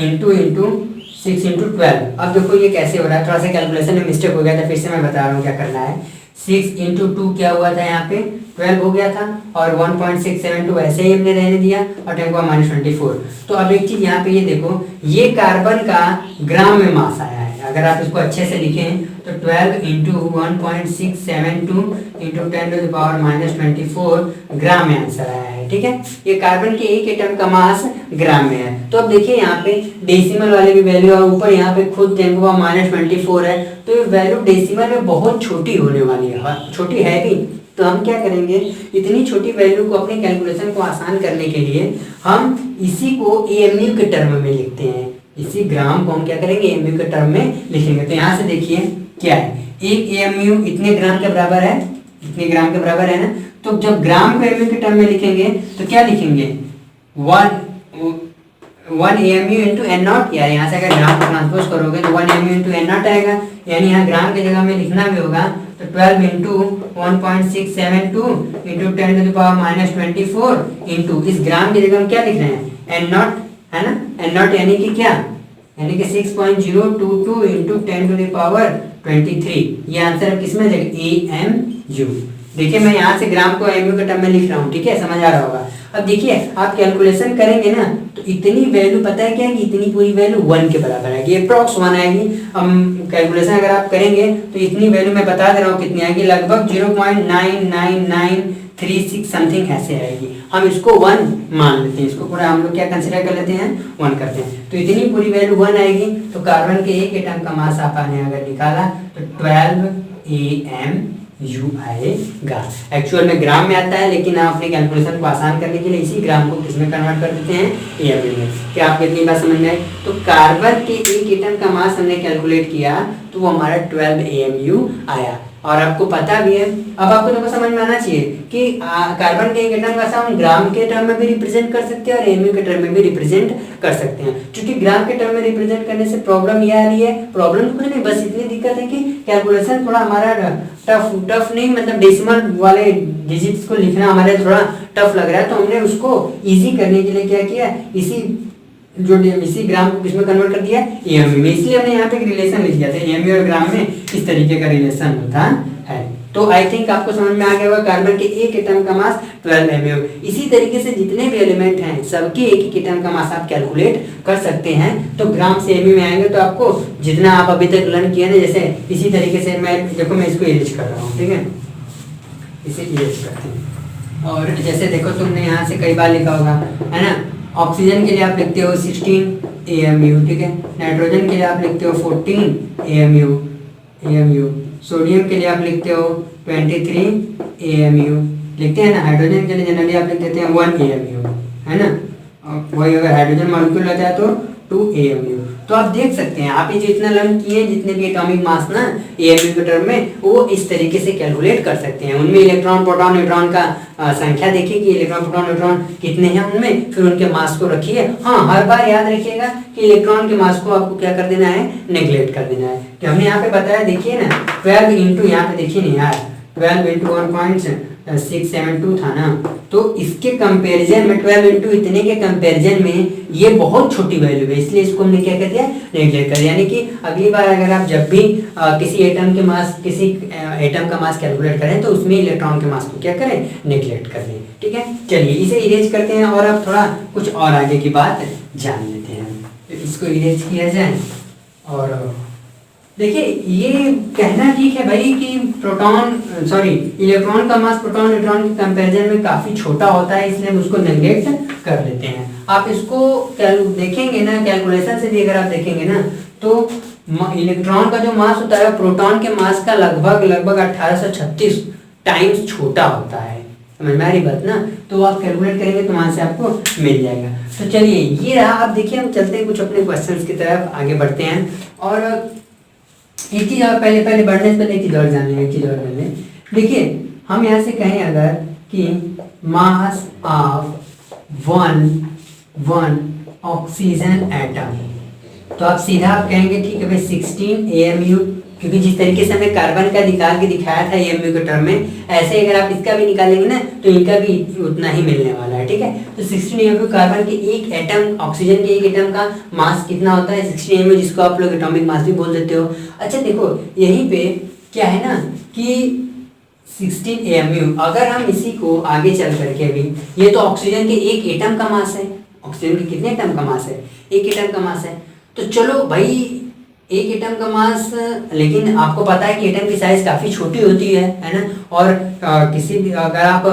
इंटू 6 इंटू 12। अब देखो ये कैसे हो रहा है, थोड़ा सा कैलकुलेशन में मिस्टेक हो गया था, फिर से मैं बता रहा हूँ क्या करना है। 6 इंटू 2 क्या हुआ था, यहाँ पे 12 हो गया था, और 1.672 ऐसे ही हमने रहने दिया, और 10 -24। तो अब एक चीज यहाँ पे ये देखो, ये कार्बन का ग्राम में मास आया है। अगर आप इसको अच्छे से लिखें तो 12 into 1.672 into 10 to the power -24 gram में आंसर आया है। ठीक है, ये कार्बन के एक एटम का मास ग्राम में है। तो अब देखिए यहाँ पे डेसिमल वाले भी वैल्यू और ऊपर यहाँ पे खुद 10 टू -24 है, तो ये वैल्यू डेसिमल में बहुत छोटी होने वाली है, छोटी है भी। तो हम क्या करेंगे, इतनी छोटी वैल्यू को अपने कैलकुलेशन को आसान करने के लिए हम इसी को AMU के टर्म में लिखते हैं। इसी ग्राम को हम क्या करेंगे, AMU के टर्म में लिखेंगे। तो यहाँ से देखिए क्या है, एक AMU इतने ग्राम के बराबर है, इतने ग्राम के बराबर है ना। तो जब ग्राम को AMU के टर्म में लिखेंगे तो क्या लिखेंगे, 1 AMU इंटू N0, या यहाँ से अगर ग्राम को ट्रांसपोज करोगे तो 1 AMU इंटू N0 आएगा, यानी यहाँ ग्राम की जगह में लिखना भी होगा तो 12 into 1.672 into 10 to the power -24 into इस ग्राम की जगह हम क्या लिख रहे हैं, N0, है ना, N0 यानी कि क्या, यानी कि 6.022 इंटू 10 टू द पावर 23। ये आंसर किस में जाएगा, AMU। देखिए मैं यहाँ से ग्राम को AMU के टर्म में लिख रहा हूँ, ठीक है, समझ आ रहा होगा। अब देखिए आप कैलकुलेशन करेंगे ना तो इतनी वैल्यू पता है क्या है कि इतनी पूरी वैल्यू 1 के बराबर आएगी, अप्रॉक्स 1 आएगी। हम कैलकुलेशन अगर आप करेंगे तो इतनी वैल्यू मैं बता दे रहा हूँ कितनी आएगी, लगभग 0.99936 समथिंग ऐसे आएगी। हम इसको 1 मान लेते हैं, इसको पूरा हम लोग क्या कंसिडर कर लेते हैं, 1 करते हैं। तो इतनी पूरी वैल्यू 1 आएगी। तो कार्बन के एक एटम का मास आपने अगर निकाला तो 12 AMU आएगा। एक्चुअल में ग्राम में आता है, लेकिन आप अपने कैलकुलेशन को आसान करने के लिए इसी ग्राम को किसमें कन्वर्ट कर देते हैं, AMU में। क्या आपको इतनी बात समझ में आई? तो कार्बन के एक एटम का मास हमने कैलकुलेट किया तो वो हमारा 12 AMU आया। और आपको पता भी है, अब आपको तो समझ में आना चाहिए कि कार्बन के एक एटम का हम ग्राम के टर्म में भी रिप्रेजेंट कर सकते हैं और AMU के टर्म में भी रिप्रेजेंट कर सकते हैं। क्योंकि ग्राम के टर्म में रिप्रेजेंट करने से प्रॉब्लम ये आ रही है, प्रॉब्लम तो कुछ नहीं, बस इतनी दिक्कत है कि कैलकुलेशन थोड़ा हमारा टफ नहीं, मतलब डेसिमल वाले डिजिट्स को लिखना हमारे थोड़ा टफ लग रहा है। तो हमने उसको ईजी करने के लिए क्या किया, इसी ग्राम को किसमें कन्वर्ट कर दिया, AMU में। इसलिए हमने यहाँ पे एक रिलेशन लिख दिया था, AMU और ग्राम में इस तरीके का रिलेशन होता है। तो आई थिंक आपको समझ में आ गया होगा, कार्बन के एक एटम का मास 12 AMU। इसी तरीके से जितने भी एलिमेंट हैं सबके एक एटम का मास आप कैलकुलेट कर सकते हैं। तो ग्राम से AMU में आएंगे तो आपको जितना आप अभी तक लर्न किए ना, जैसे इसी तरीके से मैं देखो मैं इसको इरेज कर रहा हूँ, ठीक है, इसे इरेज करते हैं। और जैसे देखो तुमने यहाँ से कई बार लिखा होगा, है ना, ऑक्सीजन के लिए आप लिखते हो 16 AMU, ठीक है, नाइट्रोजन के लिए आप लिखते हो 14 AMU, सोडियम के लिए आप लिखते हो 23 AMU, लिखते हैं ना। हाइड्रोजन के लिए जनरली आप लिख देते हैं 1 AMU, है ना, वही अगर हाइड्रोजन मॉलिक्यूल रहता है तो 2 AMU। तो आप देख सकते हैं, आप ये जो इतना लर्न किए, जितने भी एटॉमिक मास ना AMU के टर्म में, वो इस तरीके से कैलकुलेट कर सकते हैं। उनमें इलेक्ट्रॉन प्रोटॉन न्यूट्रॉन का संख्या देखिए कि इलेक्ट्रॉन प्रोटॉन न्यूट्रॉन कितने हैं उनमें, फिर उनके मास को रखिए। हाँ, हर बार याद रखिएगा कि इलेक्ट्रॉन के मास को आपको क्या कर देना है, नेग्लेक्ट कर देना है। तो हमने यहाँ पे बताया, देखिए ना 12 इंटू, यहाँ पे देखिए ना यार, 12 इंटू 1.672 था ना, तो इसके कंपैरिजन में 12 इंटू इतने के कंपैरिजन में ये बहुत छोटी वैल्यू है, इसलिए इसको हमने क्या कर दिया, नेग्लेक्ट कर दिया। यानी कि अगली बार अगर आप जब भी किसी एटम का मास कैलकुलेट करें तो उसमें इलेक्ट्रॉन के मास को क्या करें, नेग्लेक्ट कर दें। ठीक है, चलिए इसे इरेज करते हैं और अब थोड़ा कुछ और आगे की बात जान लेते हैं। तो इसको इरेज किया जाए। और देखिए ये कहना ठीक है भाई कि इलेक्ट्रॉन का मास प्रोटॉन न्यूट्रॉन के कंपैरिजन में काफी छोटा होता है, इसलिए हम उसको नेग्लेक्ट कर लेते हैं। आप इसको देखेंगे ना, कैलकुलेशन से भी अगर आप देखेंगे ना, तो इलेक्ट्रॉन का जो मास होता है प्रोटॉन के मास का लगभग 1836 टाइम्स छोटा होता है। समझ में आ रही बात ना? तो आप कैलकुलेट करेंगे तो वहां से आपको मिल जाएगा। तो चलिए ये रहा। अब देखिए हम चलते हैं कुछ अपने क्वेश्चंस की तरफ, आगे बढ़ते हैं। और एक चीज आप पहले बढ़ने से पहले एक चीज और जान लें। देखिए हम यहाँ से कहें अगर कि मास of one one oxygen atom. तो आप सीधा आप कहेंगे ठीक है भाई 16 AMU, क्योंकि जिस तरीके से हमने कार्बन का निकाल के दिखाया था AMU के टर्म में, ऐसे अगर आप इसका भी निकालेंगे ना तो इनका भी उतना ही मिलने वाला है। ठीक है, तो 16 AMU कार्बन के एक एटम, ऑक्सीजन के एक एटम का मास कितना होता है 16 AMU, जिसको आप लोग एटॉमिक मास भी बोल देते हो। अच्छा देखो यहीं पे क्या है ना कि 16 AMU, अगर हम इसी को आगे चल करके भी, ये तो ऑक्सीजन के एक एटम का मास है, ऑक्सीजन के कितने एटम का मास है, एक एटम का मास है। तो चलो भाई एक एटम का मास, लेकिन आपको पता है कि एटम की साइज काफ़ी छोटी होती है ना, और किसी भी अगर आप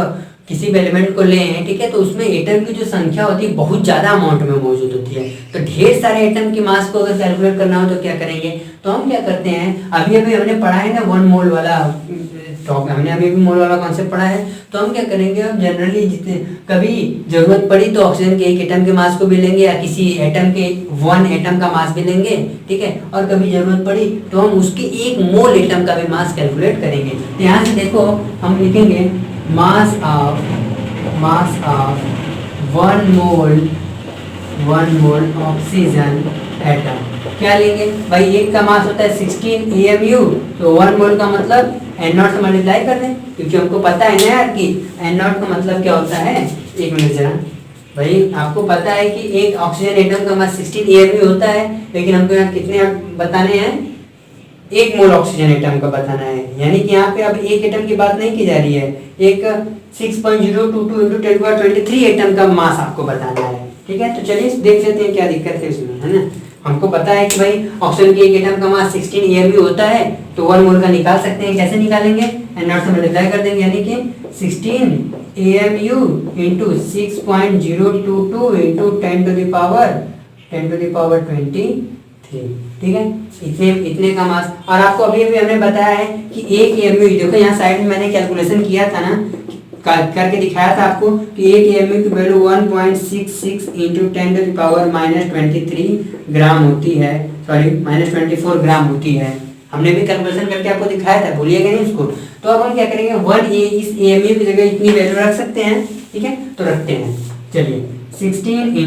किसी भी एलिमेंट को लें, ठीक है, तो उसमें एटम की जो संख्या होती है बहुत ज़्यादा अमाउंट में मौजूद होती है। तो ढेर सारे एटम की मास को अगर कैलकुलेट करना हो तो क्या करेंगे, तो हम क्या करते हैं, अभी अभी हमने पढ़ा है ना 1 मोल वाला टॉप, हमने अभी भी मोल वाला कॉन्सेप्ट पढ़ा है। तो हम क्या करेंगे, हम जनरली जितने कभी जरूरत पड़ी तो ऑक्सीजन के एक एटम के मास को भी लेंगे, या किसी एटम के 1 एटम का मास भी लेंगे, ठीक है, और कभी जरूरत पड़ी तो हम उसके 1 मोल एटम का भी मास कैलकुलेट करेंगे। तो यहाँ से देखो हम लिखेंगे मास ऑफ 1 मोल ऑक्सीजन एटम। क्या लेंगे भाई, एक का मास होता है 16 AMU, तो 1 मोल का मतलब N0 से मल्टीप्लाई कर दें, क्योंकि हमको पता है ना यार कि N0 का मतलब क्या होता है। एक मिनट जरा भाई, आपको पता है कि एक ऑक्सीजन एटम का मास 16 AMU होता है, लेकिन हमको यहाँ कितने बताने हैं, 1 मोल ऑक्सीजन एटम का बताना है। यानी कि यहाँ पे अब एक एटम की बात नहीं की जा रही है, एक 6.022 × 10⁻23 एटम का मास आपको बताना है। ठीक है, तो चलिए देख लेते हैं क्या दिक्कत है इसमें, है ना। हमको पता है कि भाई ऑक्सीजन के एक एटम का मास 16 AMU होता है, तो 1 मोल का निकाल सकते हैं। कैसे निकालेंगे, N0 से मल्टीप्लाई कर देंगे, यानी कि 16 AMU × 6.022 × 10⁻23। ठीक है, इतने का मास। और आपको अभी अभी हमने बताया है कि 1 AMU, देखो यहाँ साइड में मैंने कैलकुलेशन किया था ना, करके दिखाया था आपको कि 1 AMU की वैल्यू 1.66 × 10⁻23 ग्राम होती है, सॉरी -24 ग्राम होती है। हमने भी कैलकुलेशन करके आपको दिखाया था, भूलिएगा नहीं उसको। तो अब हम क्या करेंगे, 1 इस AMU की जगह इतनी वैल्यू रख सकते हैं। ठीक है, तो रखते हैं, चलिए 16 ×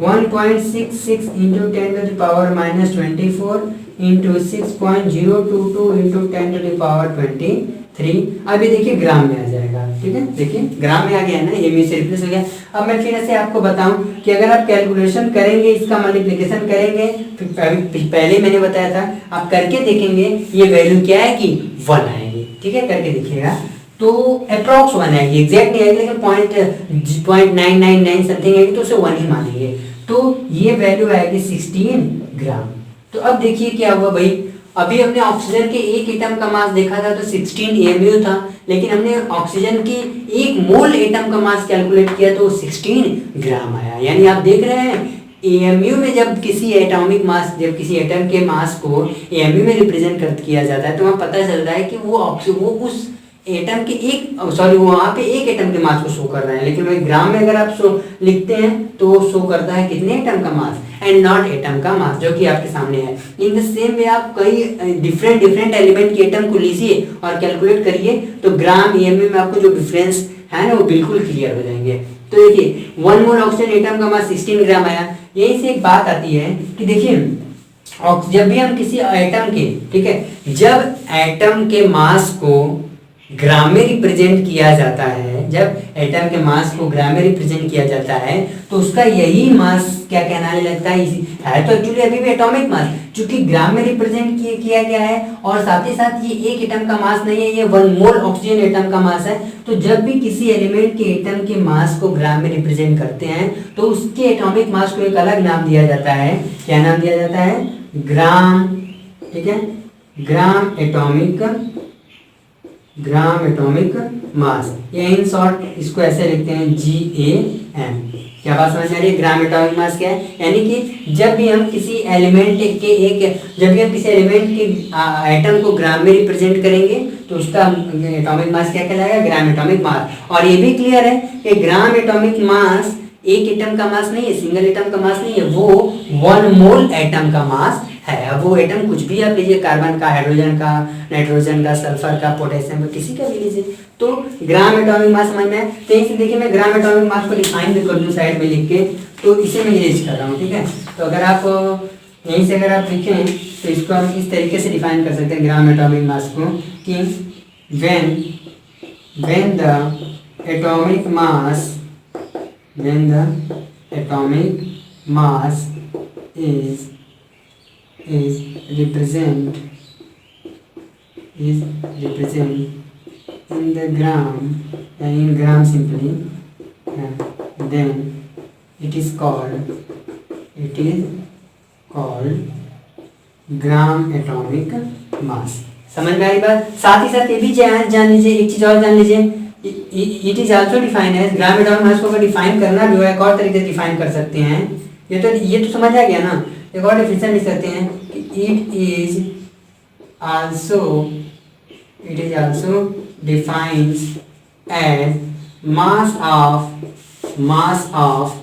1.66 × 10⁻24 × 6.022 × 10⁻23। अभी देखिए ग्राम में आ जाएगा। ठीक है, देखिए ग्राम में आ गया है ना, AMU से रिप्लेस हो गया। अब मैं फिर से आपको बताऊं कि अगर आप कैलकुलेशन करेंगे, इसका मल्टीप्लिकेशन करेंगे, पहले मैंने बताया था, आप करके देखेंगे ये वैल्यू क्या है कि 1 आएगी। ठीक है, करके देखिएगा तो अप्रॉक्स 1 आएगी, एग्जैक्ट नहीं आएगी, लेकिन 0.999 समथिंग आएगी, तो उसे 1 ही मानेंगे। तो ये वैल्यू आएगी 16 ग्राम। तो अब देखिए क्या हुआ भाई, अभी हमने ऑक्सीजन के एक एटम का मास देखा था तो 16 AMU था, लेकिन हमने ऑक्सीजन की 1 मोल एटम का मास कैलकुलेट किया तो 16 ग्राम आया। यानी आप देख रहे हैं AMU में जब किसी एटॉमिक मास, जब किसी एटम के मास को AMU में रिप्रेजेंट किया जाता है तो वहाँ पता चलता है कि वो उस एटम के वहाँ पे एक एटम के मास को शो कर रहा है, लेकिन वही ग्राम में अगर आप लिखते हैं तो वो शो करता है कितने एटम का मास, एंड नॉट एटम का मास, जो कि आपके सामने है। इन द सेम वे आप कई डिफरेंट एलिमेंट के एटम को लीजिए और कैलकुलेट करिए, तो ग्राम AMU में आपको जो डिफरेंस है ना वो बिल्कुल क्लियर हो जाएंगे। तो देखिए 1 मोल ऑक्सीजन एटम का मास 16 ग्राम आया। यहीं से एक बात आती है कि देखिए जब भी हम किसी एटम के, ठीक है, जब एटम के मास को ग्राम में रिप्रेजेंट किया जाता है, जब एटम के मास को ग्राम में रिप्रेजेंट किया जाता है तो उसका यही मास क्या कहलाने लगता है, है तो एक्चुअली अभी भी एटॉमिक मास, चूंकि ग्राम में रिप्रेजेंट किया गया है और साथ ही साथ ये एक एटम का मास नहीं है, ये 1 मोल ऑक्सीजन एटम का मास है। तो जब भी किसी एलिमेंट के एटम के मास को ग्राम में रिप्रेजेंट करते हैं तो उसके एटॉमिक मास को एक अलग नाम दिया जाता है। क्या नाम दिया जाता है, ग्राम। ठीक है, ग्राम एटॉमिक मास, या इन शॉर्ट इसको ऐसे लिखते हैं GAM। क्या बात समझ में आ रही है, ग्राम एटॉमिक मास क्या है, यानी कि जब भी हम किसी एलिमेंट के एटम को ग्राम में रिप्रेजेंट करेंगे तो उसका एटॉमिक मास क्या कहलाएगा, ग्राम एटॉमिक मास। और ये भी क्लियर है कि ग्राम एटॉमिक मास एक एटम का मास नहीं है, सिंगल एटम का मास नहीं है, वो 1 मोल एटम का मास है। अब वो एटम कुछ भी आप लीजिए, कार्बन का, हाइड्रोजन का, नाइट्रोजन का, सल्फर का, पोटेशियम का, किसी का भी लीजिए, तो ग्राम एटॉमिक मास समझ में आए। तो यहीं से देखिए मैं ग्राम एटॉमिक मास को डिफाइन भी कर दूँ साइड में लिख के, तो इसे मैं यूज कर रहा हूँ, ठीक है। तो अगर आप यहीं से अगर आप लिखें तो इसको हम इस तरीके से डिफाइन कर सकते हैं ग्राम एटॉमिक मास को, कि when the atomic mass is represent in the gram, in gram simply, then it is called gram atomic मास। समझ में आई बात। साथ ही साथ ये भी जान लीजिए, एक चीज और जान लीजिए, it is also define as, gram atomic mass को अगर डिफाइन करना भी हो एक और तरीके से डिफाइन कर सकते हैं। ये तो समझ आ गया ना। एक और डिफिनेशन लिख सकते हैं कि it is also defines as mass of,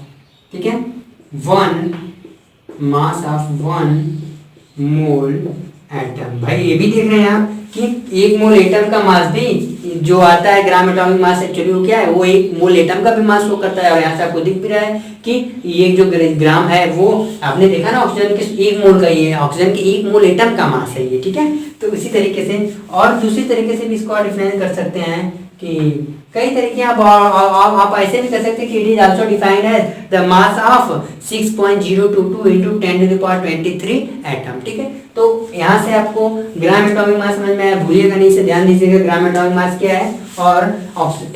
ठीक है, mass of one mole atom. भाई ये भी देख रहे हैं आप कि एक मोल एटम का मास भी जो आता है ग्राम एटॉमिक मास, एक्चुअली वो क्या है, वो एक मोल एटम का भी मास शो करता है। और यहाँ से आपको दिख भी रहा है कि ये जो ग्राम है वो आपने देखा ना, ऑक्सीजन के एक मोल का ही है, ऑक्सीजन के एक मोल एटम का मास है ये, ठीक है। तो इसी तरीके से और दूसरी तरीके से भी इसको और डिफाइन कर सकते हैं कि कई तरीके आप ऐसे भी कर सकते हैं कि it is also defined as the mass of 6.022 into 10⁻23 atom, ठीक है। तो यहाँ से आपको ग्राम एटॉमिक मास समझ में आया, भूलिएगा नहीं, से ध्यान दीजिएगा ग्राम एटॉमिक मास क्या है और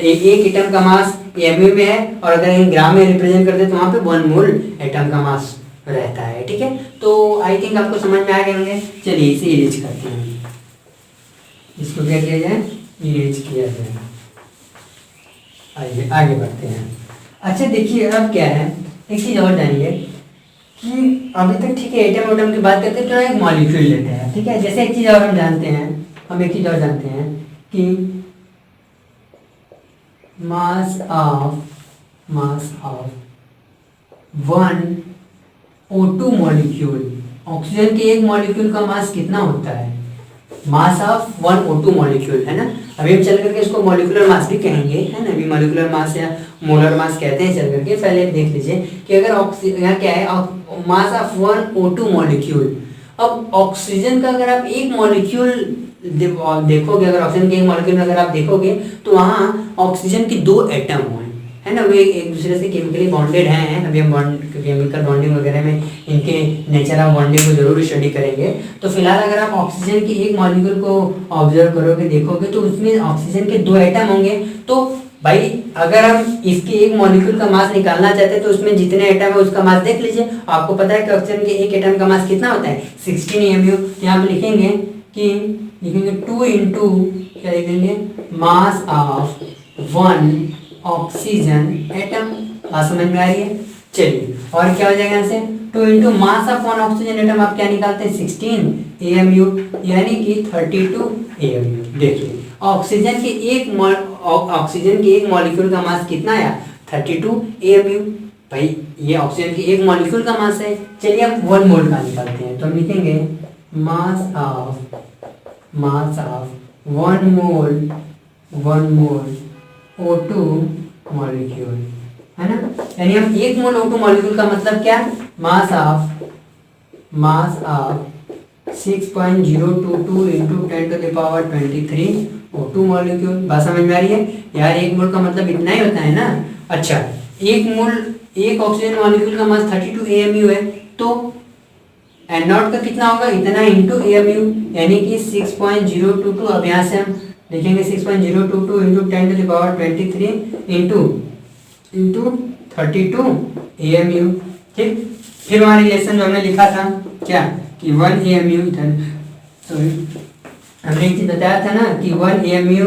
एक एटम का मास mu में है, और अगर इन ग्राम में रिप्रेजेंट करते हैं तो वहाँ पे 1 मोल एटम का मास रहता है, ठीक है। तो आई थिंक आपको समझ में आ गए होंगे। चलिए इसे इरेज करते हैं, इसको क्या किया जाए, इरेज किया जाए। आइए आगे बढ़ते हैं। अच्छा देखिए अब क्या है, एक चीज़ और जानिए कि अभी तक ठीक है एटम ओटम की बात करते हैं, तो एक मॉलिक्यूल लेते हैं, ठीक है। जैसे एक चीज़ और हम जानते हैं, एक चीज़ और जानते हैं कि मास ऑफ 1 O2 मॉलिक्यूल, ऑक्सीजन के एक मॉलिक्यूल का मास कितना होता है, मास ऑफ 1 O2 मॉलिक्यूल, है ना। अभी हम चल करके इसको मॉलिक्यूलर मास भी कहेंगे, है ना। अभी मॉलिक्यूलर मास या मोलर मास कहते हैं चल करके। पहले देख लीजिए कि अगर यहाँ क्या है, मास ऑफ 1 O2 मॉलिक्यूल। अब ऑक्सीजन का अगर आप एक मॉलिक्यूल देखोगे, अगर ऑक्सीजन के एक मॉलिक्यूल में अगर आप देखोगे तो वहाँ ऑक्सीजन के 2 एटम हुए, है ना, वे एक दूसरे से केमिकली बॉन्डेड हैं। अभी हम केमिकल बॉन्डिंग वगैरह में इनके नेचर ऑफ बॉन्डिंग को जरूर स्टडी करेंगे। तो फिलहाल अगर आप ऑक्सीजन के एक मॉलिक्यूल को ऑब्जर्व करोगे, देखोगे, तो उसमें ऑक्सीजन के 2 एटम होंगे। तो भाई अगर हम इसके एक मॉलिक्यूल का मास निकालना चाहते हैं तो उसमें जितने एटम है उसका मास देख लीजिए। आपको पता है कि ऑक्सीजन के एक एटम का मास कितना होता है, 16 mu। यहाँ पे लिखेंगे 2 इंटू क्या लिखेंगे, मास ऑफ 1 ऑक्सीजन एटम। बात समझ में आ रही है। चलिए और क्या हो जाएगा यहाँ से, 2 into mass of 1 oxygen atom आप क्या निकालते हैं, 16 AMU, यानी कि 32 AMU। देखिए ऑक्सीजन के एक मॉलिक्यूल का मास कितना आया, 32 AMU। भाई ये ऑक्सीजन के एक मॉलिक्यूल का मास है। चलिए हम 1 मोल का निकालते हैं, तो हम लिखेंगे मास ऑफ 1 मोल O2 मॉलिक्यूल, है ना। यानी हम 1 मोल O2 मॉलिक्यूल का मतलब क्या, मास ऑफ 6.022 into 10⁻23 O2 मॉलिक्यूल। बात समझ में आ रही है यार, 1 मोल का मतलब इतना ही होता है ना। अच्छा एक ऑक्सीजन मॉलिक्यूल का मास 32 AMU है, तो N0 का कितना होगा, इतना इंटू AMU, यानी कि 6.022। अब यहाँ से हम लिखेंगे 6.022 into 10⁻23 इंटू 32 AMU, ठीक। फिर हमारे रिलेशन जो हमने लिखा था क्या, कि 1 AMU, सॉरी हमने एक चीज बताया था ना कि 1 AMU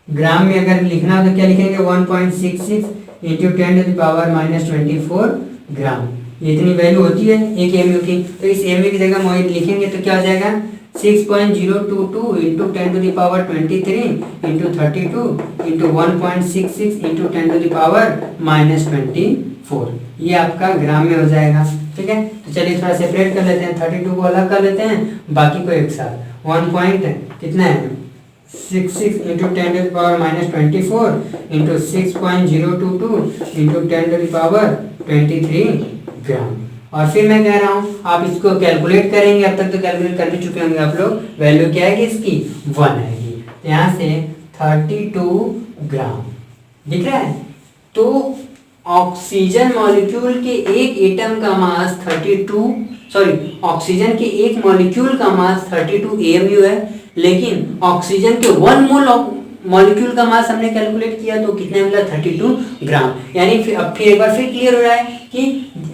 ग्राम में अगर लिखना हो तो क्या लिखेंगे, 1.66 इंटू 10⁻24 ग्राम। ये इतनी वैल्यू होती है एक AMU की। तो इस AMU की जगह हम लिखेंगे तो क्या हो जाएगा, 6.022 इंटू 10⁻23 इंटू 32 इंटू 1.66 इंटू 10⁻24। 4, ये आपका ग्राम में हो जाएगा। ठीक है, तो चलिए थोड़ा सेपरेट कर लेते हैं, 32 को अलग कर लेते हैं, बाकी को एक साथ। 1 पॉइंट कितना है 66 इंटू 10⁻24 इंटू 6.022 इंटू 10⁻23 ग्राम। और फिर मैं कह रहा हूँ आप इसको कैलकुलेट करेंगे, अब तक तो कैलकुलेट कर चुके होंगे आप लोग। वैल्यू क्या आएगी इसकी 1 आएगी, तो यहाँ से 32 ग्राम दिख रहा है। तो ऑक्सीजन मॉलिक्यूल के एक एटम का मास ऑक्सीजन के एक मॉलिक्यूल का मास 32 AMU है, लेकिन ऑक्सीजन के 1 मोल मॉलिक्यूल का मास हमने कैलकुलेट किया तो कितने मिला 32 ग्राम। यानी फिर एक बार फिर क्लियर हो रहा है कि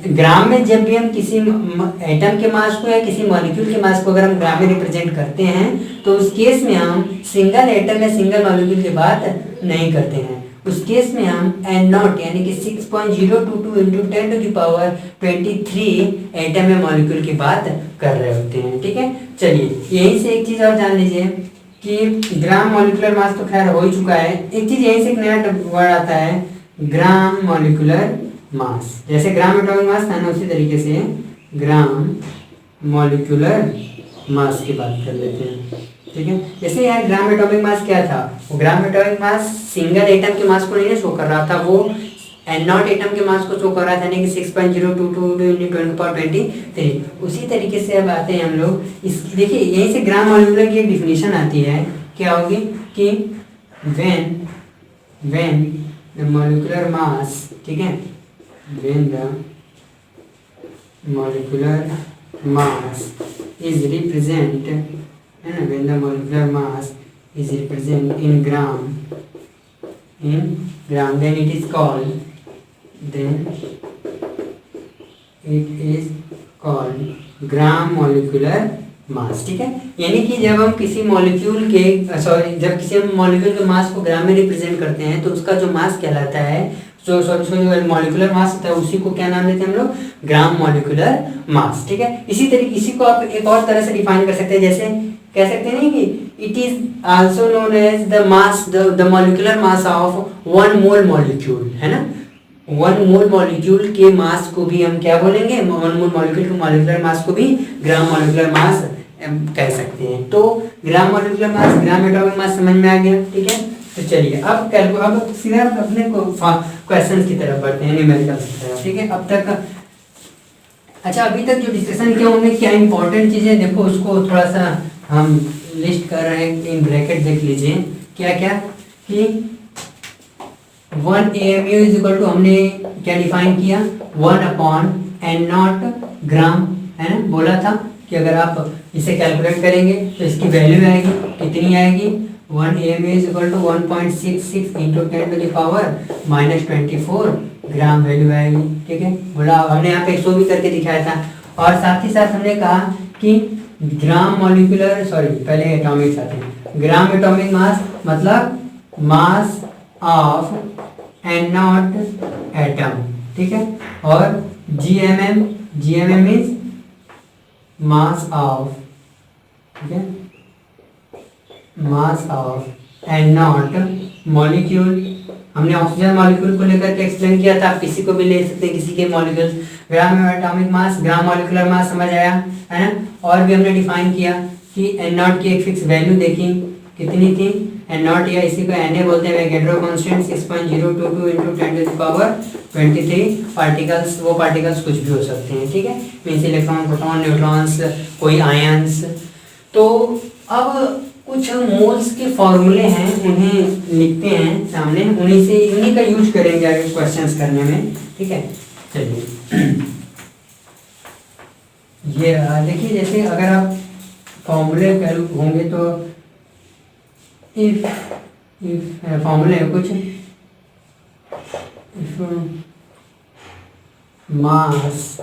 ग्राम में जब भी हम किसी एटम के मास को या किसी मॉलिक्यूल के मास को अगर हम ग्राम में रिप्रेजेंट करते हैं तो उस केस में हम सिंगल एटम या सिंगल मॉलिक्यूल की बात नहीं करते हैं। उस केस में हम N0 यानी कि 6.022 इंटू 10⁻23 एटम या मॉलिक्यूल की बात कर रहे होते हैं। ठीक है, चलिए यहीं से एक चीज़ और जान लीजिए कि ग्राम मॉलिक्यूलर मास तो खैर हो ही चुका है, एक चीज़ यहीं से एक नया वर्ड आता है ग्राम मॉलिक्यूलर मास। जैसे ग्राम एटॉमिक मास था ना, उसी तरीके से ग्राम मॉलिक्यूलर मास की बात कर लेते हैं। ठीक है, जैसे यार ग्राम एटॉमिक मास क्या था, वो ग्राम एटॉमिक मास सिंगल एटम के मास को नहीं शो कर रहा था, वो N0 एटम के मास को शो कर रहा था, यानी कि 6.022 इंटू 10⁻23। उसी तरीके से अब आते हैं हम लोग इस, देखिए यहीं से ग्राम मॉलिक्यूलर की एक डिफिनीशन आती है, क्या होगी कि व्हेन द मॉलिक्यूलर मास, ठीक है, when the molecular mass is represent, है ना, when the molecular mass is represent in gram, then it is called gram molecular mass. ठीक है, यानी कि जब हम किसी मॉलिक्यूल के जब किसी मॉलिक्यूल के मास को ग्राम में रिप्रेजेंट करते हैं तो उसका जो मास कहलाता है, जो मॉलिक्यूलर मास होता है उसी को क्या नाम देते हैं हम लोग, ग्राम मॉलिक्यूलर मास। ठीक है, इसी को आप एक और तरह से डिफाइन कर सकते हैं, जैसे कह सकते हैं कि it is also known as the mass, the molecular mass of 1 mole molecule, है ना। 1 मोल मॉलिक्यूल के मास को भी हम क्या बोलेंगे, 1 मोल मॉलिक्यूल के मॉलिक्यूलर मास को भी ग्राम मॉलिक्यूलर मास कह सकते हैं। तो ग्राम मॉलिक्यूलर मास, ग्राम एटॉमिक मास समझ में आ गया। ठीक है, तो चलिए अब सीधा अपने क्वेश्चन की तरफ बढ़ते हैं, न्यूमेरिकल्स की तरफ। ठीक है, अब तक अच्छा, अभी तक जो डिस्कशन किया हमने, क्या इंपॉर्टेंट चीजें देखो उसको थोड़ा सा हम लिस्ट कर रहे हैं, इन ब्रैकेट देख लीजिए क्या क्या, कि 1 AMU इज इक्वल टू, हमने क्या डिफाइन किया, 1/N0 ग्राम, है ना। बोला था कि अगर आप इसे कैलकुलेट करेंगे तो इसकी वैल्यू आएगी, कितनी आएगी, 1 AMU is equal to 1.66 into 10⁻24 gram value आएगी। ठीक है, बोला, हमने यहाँ पे 100 भी करके दिखाया था। और साथ ही साथ हमने कहा कि ग्राम मॉलिक्यूलर, पहले एटॉमिक आते हैं, ग्राम एटॉमिक मास मतलब मास ऑफ N0 एटम। ठीक है, और GMM इज मास ऑफ, ठीक है, मास ऑफ N0 मॉलिक्यूल। हमने ऑक्सीजन मॉलिक्यूल को लेकर के एक्सप्लेन किया था, आप किसी को भी ले सकते हैं, किसी के मॉलिक्यूल्स। ग्राम एटॉमिक मास, ग्राम मॉलिक्यूलर मास समझ आया, है ना। और भी हमने डिफाइन किया कि N0 की एक फिक्स वैल्यू देखी, कितनी थी N0, या इसी को Na बोलते हैं, एवोगैड्रो कांस्टेंट 6.022 इंटू 10⁻23 पार्टिकल्स। वो पार्टिकल्स कुछ भी हो सकते हैं, ठीक है, मीन्स इलेक्ट्रॉन, प्रोटॉन, न्यूट्रॉन्स, कोई आयंस। तो अब कुछ मोल्स के फॉर्मूले हैं, उन्हें लिखते हैं सामने, उन्हीं का यूज करेंगे आगे क्वेश्चंस करने में। ठीक है, चलिए ये देखिए, जैसे अगर आप फॉर्मूले होंगे तो इफ फॉर्मूले कुछ, इफ मास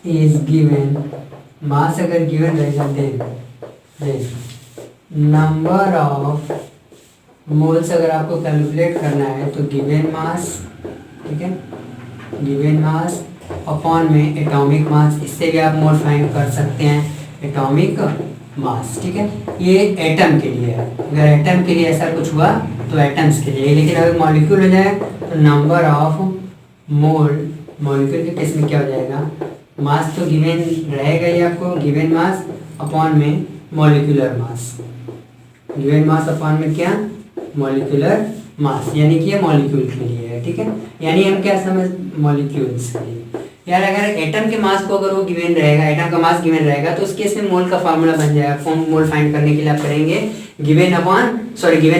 इज गिवन, मास अगर गिवन रहेगा देन नंबर ऑफ मोल्स अगर आपको कैलकुलेट करना है तो गिवन मास, ठीक है, गिवन मास अपॉन में एटॉमिक मास, इससे भी आप मोल फाइंड कर सकते हैं, एटॉमिक मास। ठीक है, ये एटम के लिए है, अगर एटम के लिए ऐसा कुछ हुआ तो एटम्स के लिए, लेकिन अगर मॉलिक्यूल हो जाए तो नंबर ऑफ मोल मॉलिक्यूल के केस में क्या हो जाएगा, मास तो गिवन रहेगा ही आपको, गिवन मास अपॉन में molecular mass, given mass upon में क्या, मॉलिक्यूलर मास, यानी कि ये मॉलिक्यूल के लिए है, ठीक है। यानी हम क्या समझ, मॉलिक्यूल्स के लिए। यार अगर एटम के मास को अगर वो गिवन रहेगा, एटम का मास गिवन रहेगा, तो उस केस में मोल का फार्मूला बन जाएगा। मोल फाइंड करने के लिए आप करेंगे given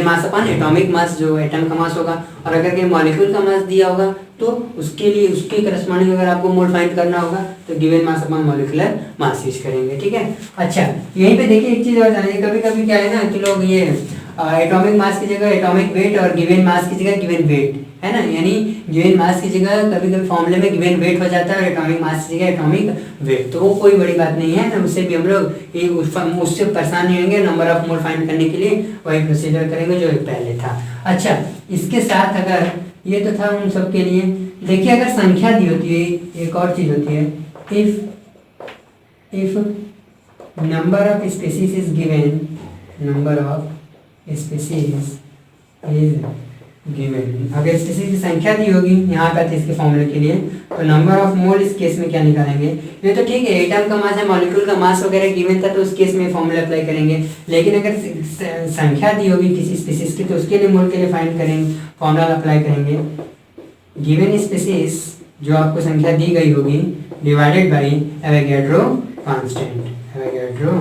mass upon atomic mass, जो एटम का मास होगा। और अगर कहीं मॉलिक्यूल का मास दिया होगा तो उसके लिए उसके करस्पॉन्डिंग अगर आपको मोल फाइंड करना होगा तो given mass upon molecular mass use करेंगे, ठीक है। अच्छा, यहीं पे देखिए एक चीज और जानिए, कभी कभी क्या है ना कि लोग ये एटॉमिक मास की जगह एटॉमिक वेट और गिवन मास की जगह गिवन वेट, है ना, यानी गिवन मास की जगह कभी कभी फॉर्मूले में गिवन वेट हो जाता है और एटॉमिक मास की जगह एटॉमिक वेट, तो वो कोई बड़ी बात नहीं है ना, उससे भी हम लोग उससे परेशान नहीं होंगे। नंबर ऑफ मोल फाइंड करने के लिए वही प्रोसीजर करेंगे जो पहले था। अच्छा, इसके साथ अगर ये तो था उन सब के लिए, देखिए अगर संख्या दी होती है, एक और चीज होती है, if number of species is given, number of species is given, अगर स्पीसीज की संख्या दी होगी यहाँ पे इसके फॉर्मूले के लिए, तो नंबर ऑफ मोल इस केस में क्या निकालेंगे। ये तो ठीक है, एटम का मास है, मॉलिक्यूल का मास वगैरह गिवन था, तो उस केस में फॉर्मूला अप्लाई करेंगे। लेकिन अगर संख्या दी होगी किसी स्पीसीज की, तो उसके लिए मोल के लिए फाइंड करेंगे, फॉर्मूला अप्लाई करेंगे। गिवन स्पीसीज जो आपको संख्या दी गई होगी divided by Avogadro constant, Avogadro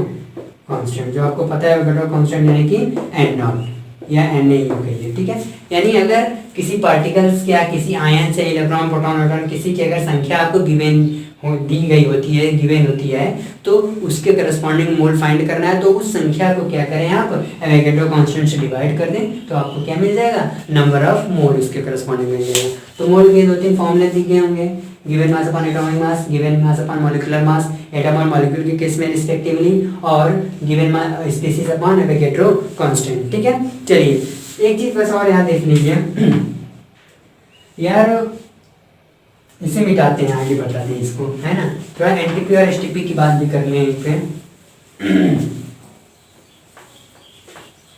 constant जो आपको पता है, एवोगैड्रो कांस्टेंट यानी कि एन नॉट या NaU कहिए, ठीक है। यानी अगर किसी पार्टिकल्स या किसी आयन से इलेक्ट्रॉन प्रोटॉन न्यूट्रॉन किसी की अगर संख्या आपको दी गई होती है, गिवन होती है, तो उसके करस्पॉन्डिंग मोल फाइंड करना है, तो उस संख्या को क्या करें आप, एवोगैड्रो कांस्टेंट से डिवाइड कर दें, तो आपको क्या मिल जाएगा, नंबर ऑफ मोल उसके करस्पॉन्डिंग मिल जाएगा। तो मोल के 2-3 फॉर्मूले दिए गए होंगे, given mass upon atomic mass, given mass upon molecular mass, atom और मॉलिक्यूल के केस में रिस्पेक्टिवली, और given species upon Avogadro constant, ठीक है। चलिए एक चीज बस और यहाँ देख लीजिए यार, इसे मिटाते हैं, आगे बताते हैं इसको, है ना। थोड़ा एनटीपी और एसटीपी की बात भी कर लें एक पे।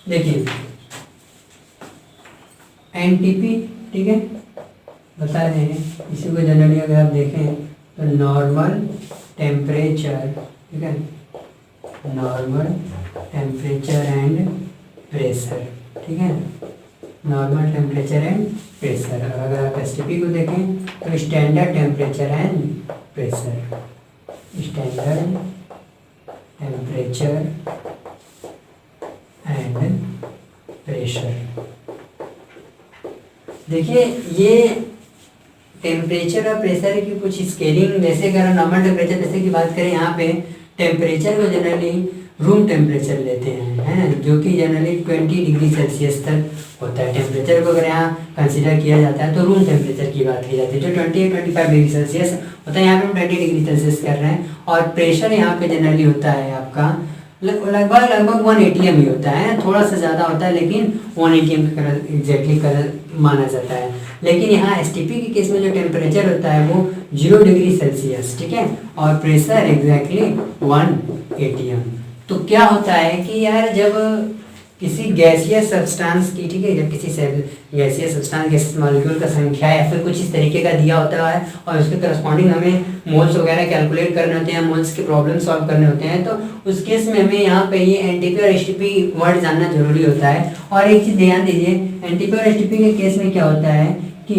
देखिए एनटीपी, ठीक है, बता रहे हैं, इसी को जनरली अगर आप देखें तो नॉर्मल टेम्परेचर, ठीक है, नॉर्मल टेम्परेचर एंड प्रेशर, ठीक है, नॉर्मल टेम्परेचर एंड प्रेशर। और अगर आप एसटीपी को देखें तो standard temperature and pressure, standard temperature and pressure. देखिए ये टेम्परेचर और प्रेशर की कुछ स्केलिंग, जैसे अगर नॉर्मल टेम्परेचर प्रेशर की बात करें, यहाँ पे टेम्परेचर को जनरली रूम टेम्परेचर लेते हैं, जो कि जनरली 20 डिग्री सेल्सियस तक होता है। टेम्परेचर को अगर यहाँ कंसीडर किया जाता है तो रूम टेम्परेचर की बात की जाती है, जो 20-25 डिग्री सेल्सियस होता है, यहाँ पे हम 20 डिग्री सेल्सियस कर रहे हैं। और प्रेशर यहाँ पे जनरली होता है आपका लगभग 1 atm ही होता है, थोड़ा सा ज़्यादा होता है, लेकिन 1 atm एग्जैक्टली माना जाता है। लेकिन यहाँ एसटीपी के केस में जो टेम्परेचर होता है वो 0 डिग्री सेल्सियस, ठीक है, और प्रेशर एग्जैक्टली 1 atm। तो क्या होता है कि यार जब किसी गैसीय सब्सटेंस की, ठीक है, जब किसी गैसीय सब्सटेंस गैस मॉलिक्यूल का संख्या या फिर कुछ इस तरीके का दिया होता है और उसके करस्पॉन्डिंग हमें मोल्स वगैरह कैलकुलेट करने होते हैं, मोल्स के प्रॉब्लम सॉल्व करने होते हैं, तो उस केस में हमें यहाँ पे ये एनटीपी और एसटीपी वर्ड जानना जरूरी होता है। और एक चीज़ ध्यान दीजिए, एनटीपी और एसटीपी के केस में क्या होता है कि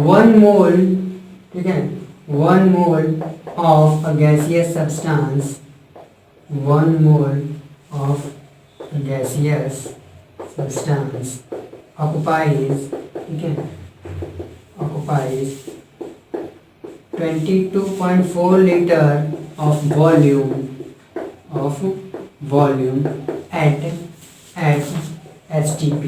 1 मोल, ठीक है, 1 mole of a gaseous substance, 1 mole of gaseous substance occupies, ठीक है, occupies 22.4 liter of volume at STP,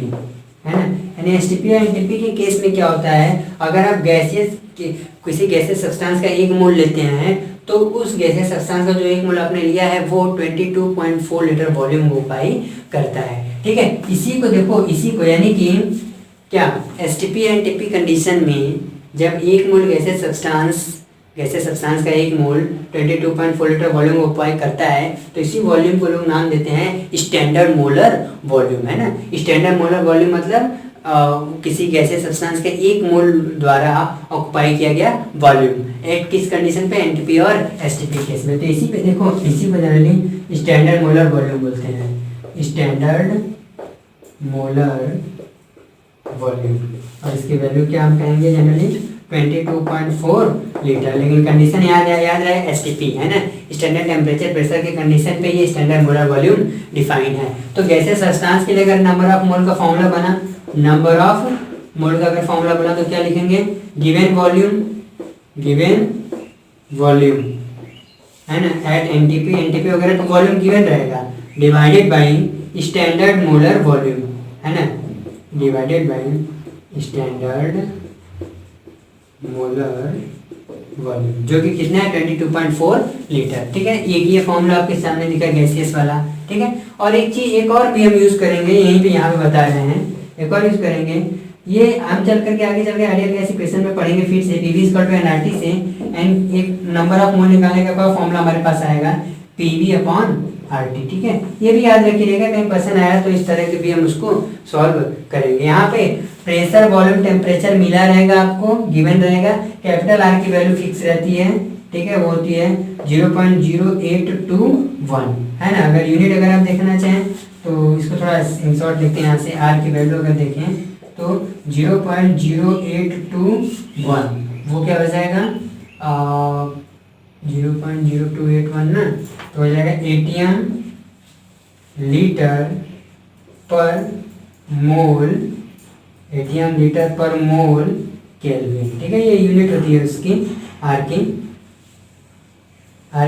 है ना। यानी STP और NTP के केस में क्या होता है, अगर आप गैसियस किसी गैसियस सब्सटेंस का 1 मोल लेते हैं तो उस गैसियस सब्सटेंस का जो 1 मोल आपने लिया है वो 22.4 लीटर वॉल्यूम ऑक्यूपाई करता है, ठीक है। इसी को देखो, इसी को यानी कि क्या एसटीपी एनटीपी कंडीशन में जब 1 मोल गैसियस सब्सटेंस का 1 मोल 22.4 लीटर वॉल्यूम ऑक्यूपाई करता है, तो इसी वॉल्यूम को लोग नाम देते हैं स्टैंडर्ड मोलर वॉल्यूम, है ना। स्टैंडर्ड मोलर वॉल्यूम मतलब किसी गैसीय सब्सटेंस के 1 मोल द्वारा ऑक्युपाई किया गया वॉल्यूम एट किस कंडीशन पे, एनटीपी और एसटीपी केस में। तो इसी पे देखो, इसी को जनरली स्टैंडर्ड मोलर वॉल्यूम बोलते हैं, स्टैंडर्ड मोलर वॉल्यूम। और इसकी वैल्यू क्या हम कहेंगे जनरली 22.4 लीटर। लेकिन कंडीशन याद रहे एसटीपी है ना, स्टैंडर्ड टेम्परेचर प्रेशर के कंडीशन पे ये स्टैंडर्ड मोलर वॉल्यूम डिफाइन है। तो गैसीय सब्सटेंस के लिए अगर नंबर ऑफ मोल का फॉर्मूला बना, नंबर ऑफ मोल का अगर फॉर्मूला बना तो क्या लिखेंगे, गिवन वॉल्यूम है ना एट एनटीपी वगैरह, तो वॉल्यूम गिवन रहेगा, divided by standard molar volume है ना, divided by standard molar volume, जो कि कितना है 22.4 लीटर। ठीक है, ये फॉर्मूला आपके सामने दिखा गैसियस वाला। ठीक है, और एक और भी हम यूज करेंगे, यहीं पे यहाँ पे बता रहे हैं, एक और यूज करेंगे। ये हम चल करके आगे चल के आइडियल गैस इक्वेशन में पढ़ेंगे फिर से, पीवी इक्वल टू एनआरटी से, एंड एक नंबर ऑफ मोल निकालने का फॉर्मूला हमारे पास आएगा पीवी अपॉन आरटी। ठीक है, ये भी याद रखिएगा, कहीं क्वेश्चन आया तो इस तरह के भी हम उसको सॉल्व करेंगे। यहाँ पे प्रेशर, वॉल्यूम, टेम्परेचर मिला रहेगा, आपको गिवन रहेगा, कैपिटल आर की वैल्यू फिक्स रहती है। ठीक है, वो होती है 0.0821 है ना। अगर यूनिट अगर आप देखना चाहें तो इसको थोड़ा इंसर्ट देखते हैं, यहाँ से आर की वैल्यू अगर देखें तो 0.0821 वो क्या हो जाएगा 0.0281 ना, तो हो जाएगा एटीएम लीटर पर मोल, एटीएम लीटर पर मोल केल्विन। ठीक है, ये यूनिट होती है उसकी आर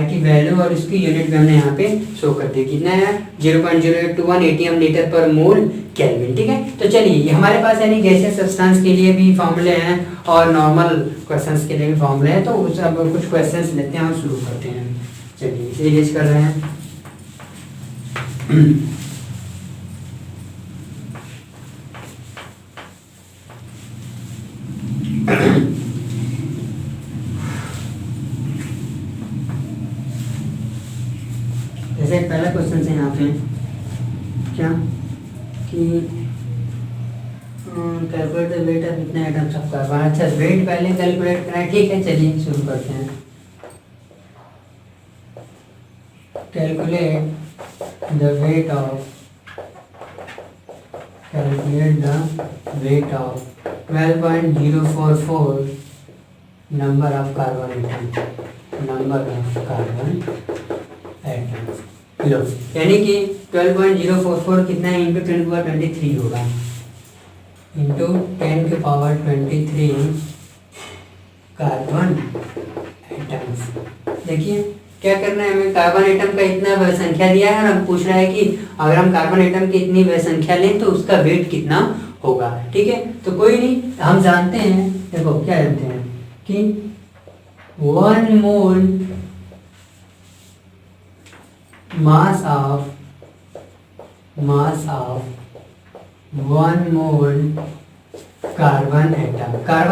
की वैल्यू, और इसकी यूनिट भी हमने यहाँ पे शो कर दी, कितना है 0.0821 एटीएम लीटर पर मोल केल्विन। ठीक है, तो चलिए ये हमारे पास यानी गैसियस सब्सटेंस के लिए भी फॉर्मूले हैं और नॉर्मल क्वेश्चंस के लिए भी फॉर्मूले हैं। तो उस अब कुछ क्वेश्चंस लेते हैं और शुरू करते हैं। चलिए इसे इरेज कर रहे हैं। जैसे पहला क्वेश्चन से यहाँ पे क्या कि कैलकुलेट द वेट ऑफ इतने आइटम्स ऑफ कार्बन। अच्छा, वेट पहले कैलकुलेट करना है, ठीक है, चलिए शुरू करते हैं। Calculate the weight of 12.044 number of carbon atoms लो, यानी कि 12.044 कितना है इंटू 10⁻23 होगा, इंटू 10⁻23 कार्बन एटम्स। देखिए क्या करना है हमें, कार्बन एटम का इतना संख्या दिया है और हम पूछ रहा है कि अगर हम कार्बन एटम की इतनी संख्या लें तो उसका वेट कितना होगा। ठीक है, तो कोई नहीं, हम जानते हैं, देखो क्या जानते हैं कि 1 मोल mass of 1 mole carbon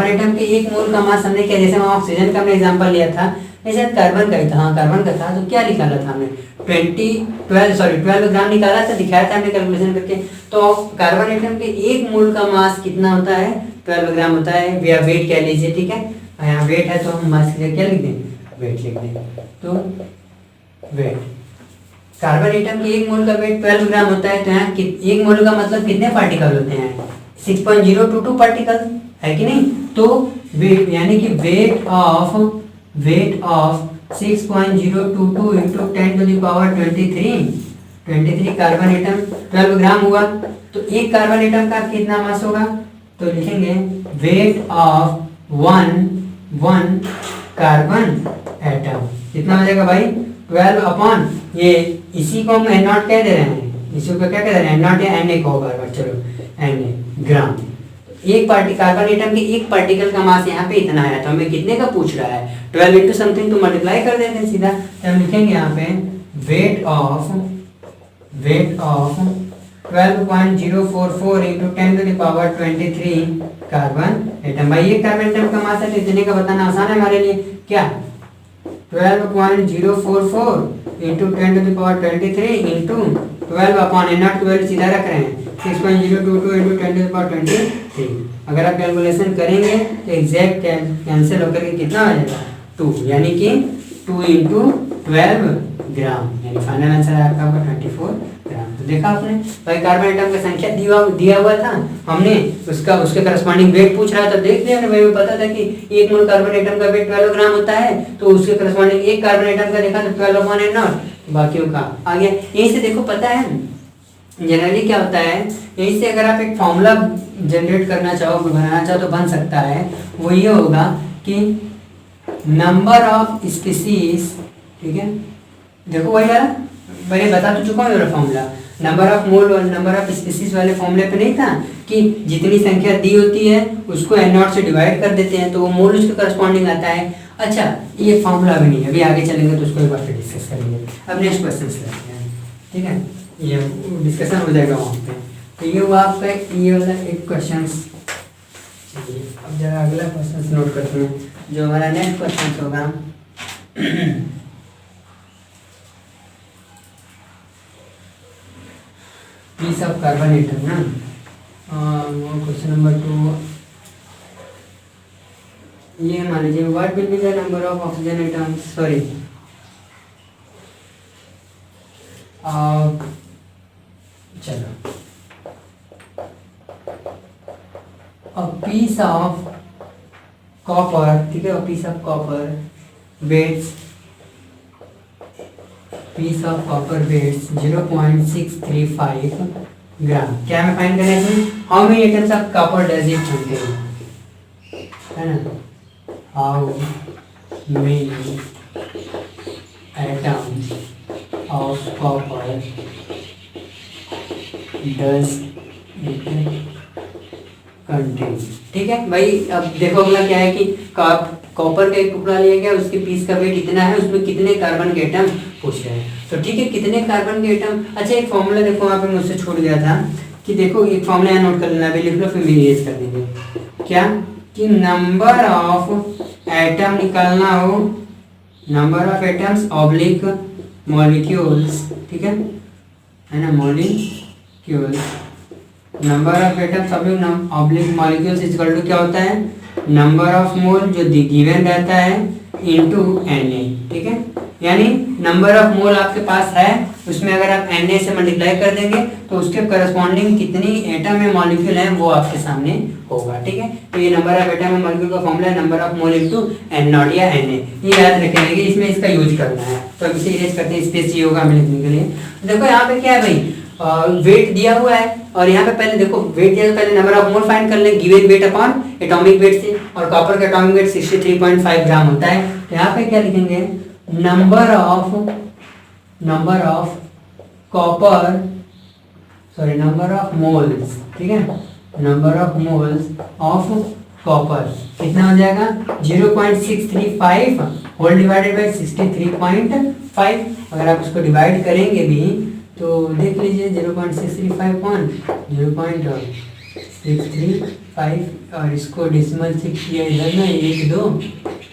atom के 1 मोल का मास हमने क्या, जैसे हम ऑक्सीजन का हमने एग्जांपल लिया था, वैसे कार्बन का ही था। हाँ, कार्बन का था, तो क्या निकाला था हमने 12 ग्राम निकाला था, दिखाया था हमने कैलकुलेशन करके। तो कार्बन एटम के 1 मोल का मास कितना होता है 12 ग्राम होता है, या वेट कह लीजिए। ठीक है, यहाँ वेट है तो हम मास के लिए क्या लिख दें, वेट लिख दें। तो वेट, कार्बन एटम के 1 मोल का वेट 12 ग्राम होता है, तो यहाँ 1 मोल का मतलब कितने पार्टिकल होते हैं 6.022 पार्टिकल, है कि नहीं। तो वेट यानी कि weight of 6.022 into 10⁻23 carbon atom 12 ग्राम हुआ। तो एक कार्बन एटम का कितना मास होगा, तो लिखेंगे वेट ऑफ 1 कार्बन एटम कितना हो जाएगा भाई 12 अपॉन ये, इसी को हम n0 कह दे रहे हैं, इसी को क्या कह रहे हैं n0 या Na को होगा, चलो Na ग्राम। एक कार्बन एटम के एक पार्टिकल का मास यहाँ पे इतना है, तो हमें कितने का पूछ रहा है 12 इंटू समथिंग, तो मल्टीप्लाई कर देते हैं सीधा। तो हम लिखेंगे यहाँ पे wait of 12.044 into 10⁻23 carbon atom. भाई एक कार्बन एटम का मास है तो इतने का बताना आसान है हमारे लिए, क्या 12.044 into 10⁻23 into 12 upon N naught 12 सीधा रख रहे हैं 6.022 इंटू 10⁻23। अगर आप कैलकुलेशन करेंगे तो एग्जैक्ट कैंसिल होकर के कितना आ जाएगा 2, यानी कि 2 इंटू 12 ग्राम, यानी फाइनल आंसर है आपका 24 ग्राम। तो देखा आपने भाई कार्बन एटम का संख्या दिया हुआ था, हमने उसके करस्पॉन्डिंग वेट पूछ रहा था, देख लिया ना भाई, में पता था कि 1 मोल कार्बन एटम का वेट 12 ग्राम होता है, तो उसके करस्पॉन्डिंग एक कार्बन एटम का देखा तो 12 अपॉन एन नॉट, बाकियों का आ गया। यहीं से देखो पता है जनरली क्या होता है, यहीं से अगर आप एक फॉर्मूला जनरेट करना चाहो, बनाना चाहो तो बन सकता है। वो ये होगा कि नंबर ऑफ स्पीसीज, ठीक है, देखो वही यार मैंने बता तो चुका हूँ मेरा फॉर्मूला, नंबर ऑफ मोल और नंबर ऑफ स्पीसीज वाले फॉर्मूले पे नहीं था कि जितनी संख्या दी होती है उसको एन नॉट से डिवाइड कर देते हैं तो वो मोल उसके करस्पॉन्डिंग आता है। अच्छा ये फॉर्मूला भी नहीं है, अभी आगे चलेंगे तो उसको एक बार फिर डिस्कस करेंगे। अब नेक्स्ट क्वेश्चन लेते हैं, ठीक है, ये डिस्कशन हो जाएगा वहाँ पे। तो ये हुआ आपका ये वाला एक क्वेश्चन। चलिए अब जरा अगला क्वेश्चन नोट करते हैं, जो हमारा नेक्स्ट क्वेश्चन होगा पीस ऑफ कार्बन एटम ना। क्वेश्चन नंबर 2 ये मान लीजिए what will be the number of oxygen atoms, sorry चलो a piece of copper, ठीक है, a piece of copper weighs 0.635 ग्राम। क्या हमें फाइंड करना है इसमें, how many atoms of copper does it contain, है ना, how many atoms of copper does it contain. ठीक है भाई, अब देखो अगला क्या है कि कॉपर का एक टुकड़ा लिया गया, उसके पीस का वेट इतना है, उसमें कितने कार्बन के एटम पूछ रहे हैं। तो ठीक है, कितने कार्बन के एटम। अच्छा एक फॉर्मूला देखो वहाँ पे मुझसे छूट गया था कि देखो एक फॉर्मूला यहाँ नोट कर लेना, अभी लिख लो फिर इरेज कर देंगे। क्या कि नंबर ऑफ एटम निकालना हो, number of atoms oblique molecules, ठीक है ना, molecules, number of atoms oblique molecules equal to क्या होता है, नंबर ऑफ मोल जो गिवन रहता है इनटू Na, ठीक है, यानी नंबर ऑफ मोल आपके पास है, उसमें अगर आप Na से मल्टीप्लाई कर देंगे तो उसके करस्पॉन्डिंग कितनी एटम में मॉलिक्यूल है वो आपके सामने होगा। ठीक है, तो ये नंबर ऑफ एटम में मॉलिक्यूल का फॉर्मूला है number of mole into N naught या Na, ये याद रखेंगे कि इसमें इसका यूज करना है। तो अब इसे इरेज करते हैं, स्पेस चाहिए होगा हमें लिखने के लिए। तो देखो यहाँ पे क्या है भाई, वेट दिया हुआ है और यहाँ पे पहले देखो वेट दिया, पहले नंबर ऑफ मोल फाइंड कर लें given weight upon atomic weight से, और कॉपर का एटॉमिक वेट 63.5 ग्राम होता है। तो यहाँ पे क्या लिखेंगे, number of copper, sorry number of moles, ठीक है, number of moles of copper कितना हो जाएगा 0.635 होल डिवाइडेड बाई 63.5। अगर आप इसको डिवाइड करेंगे भी तो देख लीजिए 0.635 कौन 0.635, और इसको डेसिमल से किया इधर ना 1 2 तो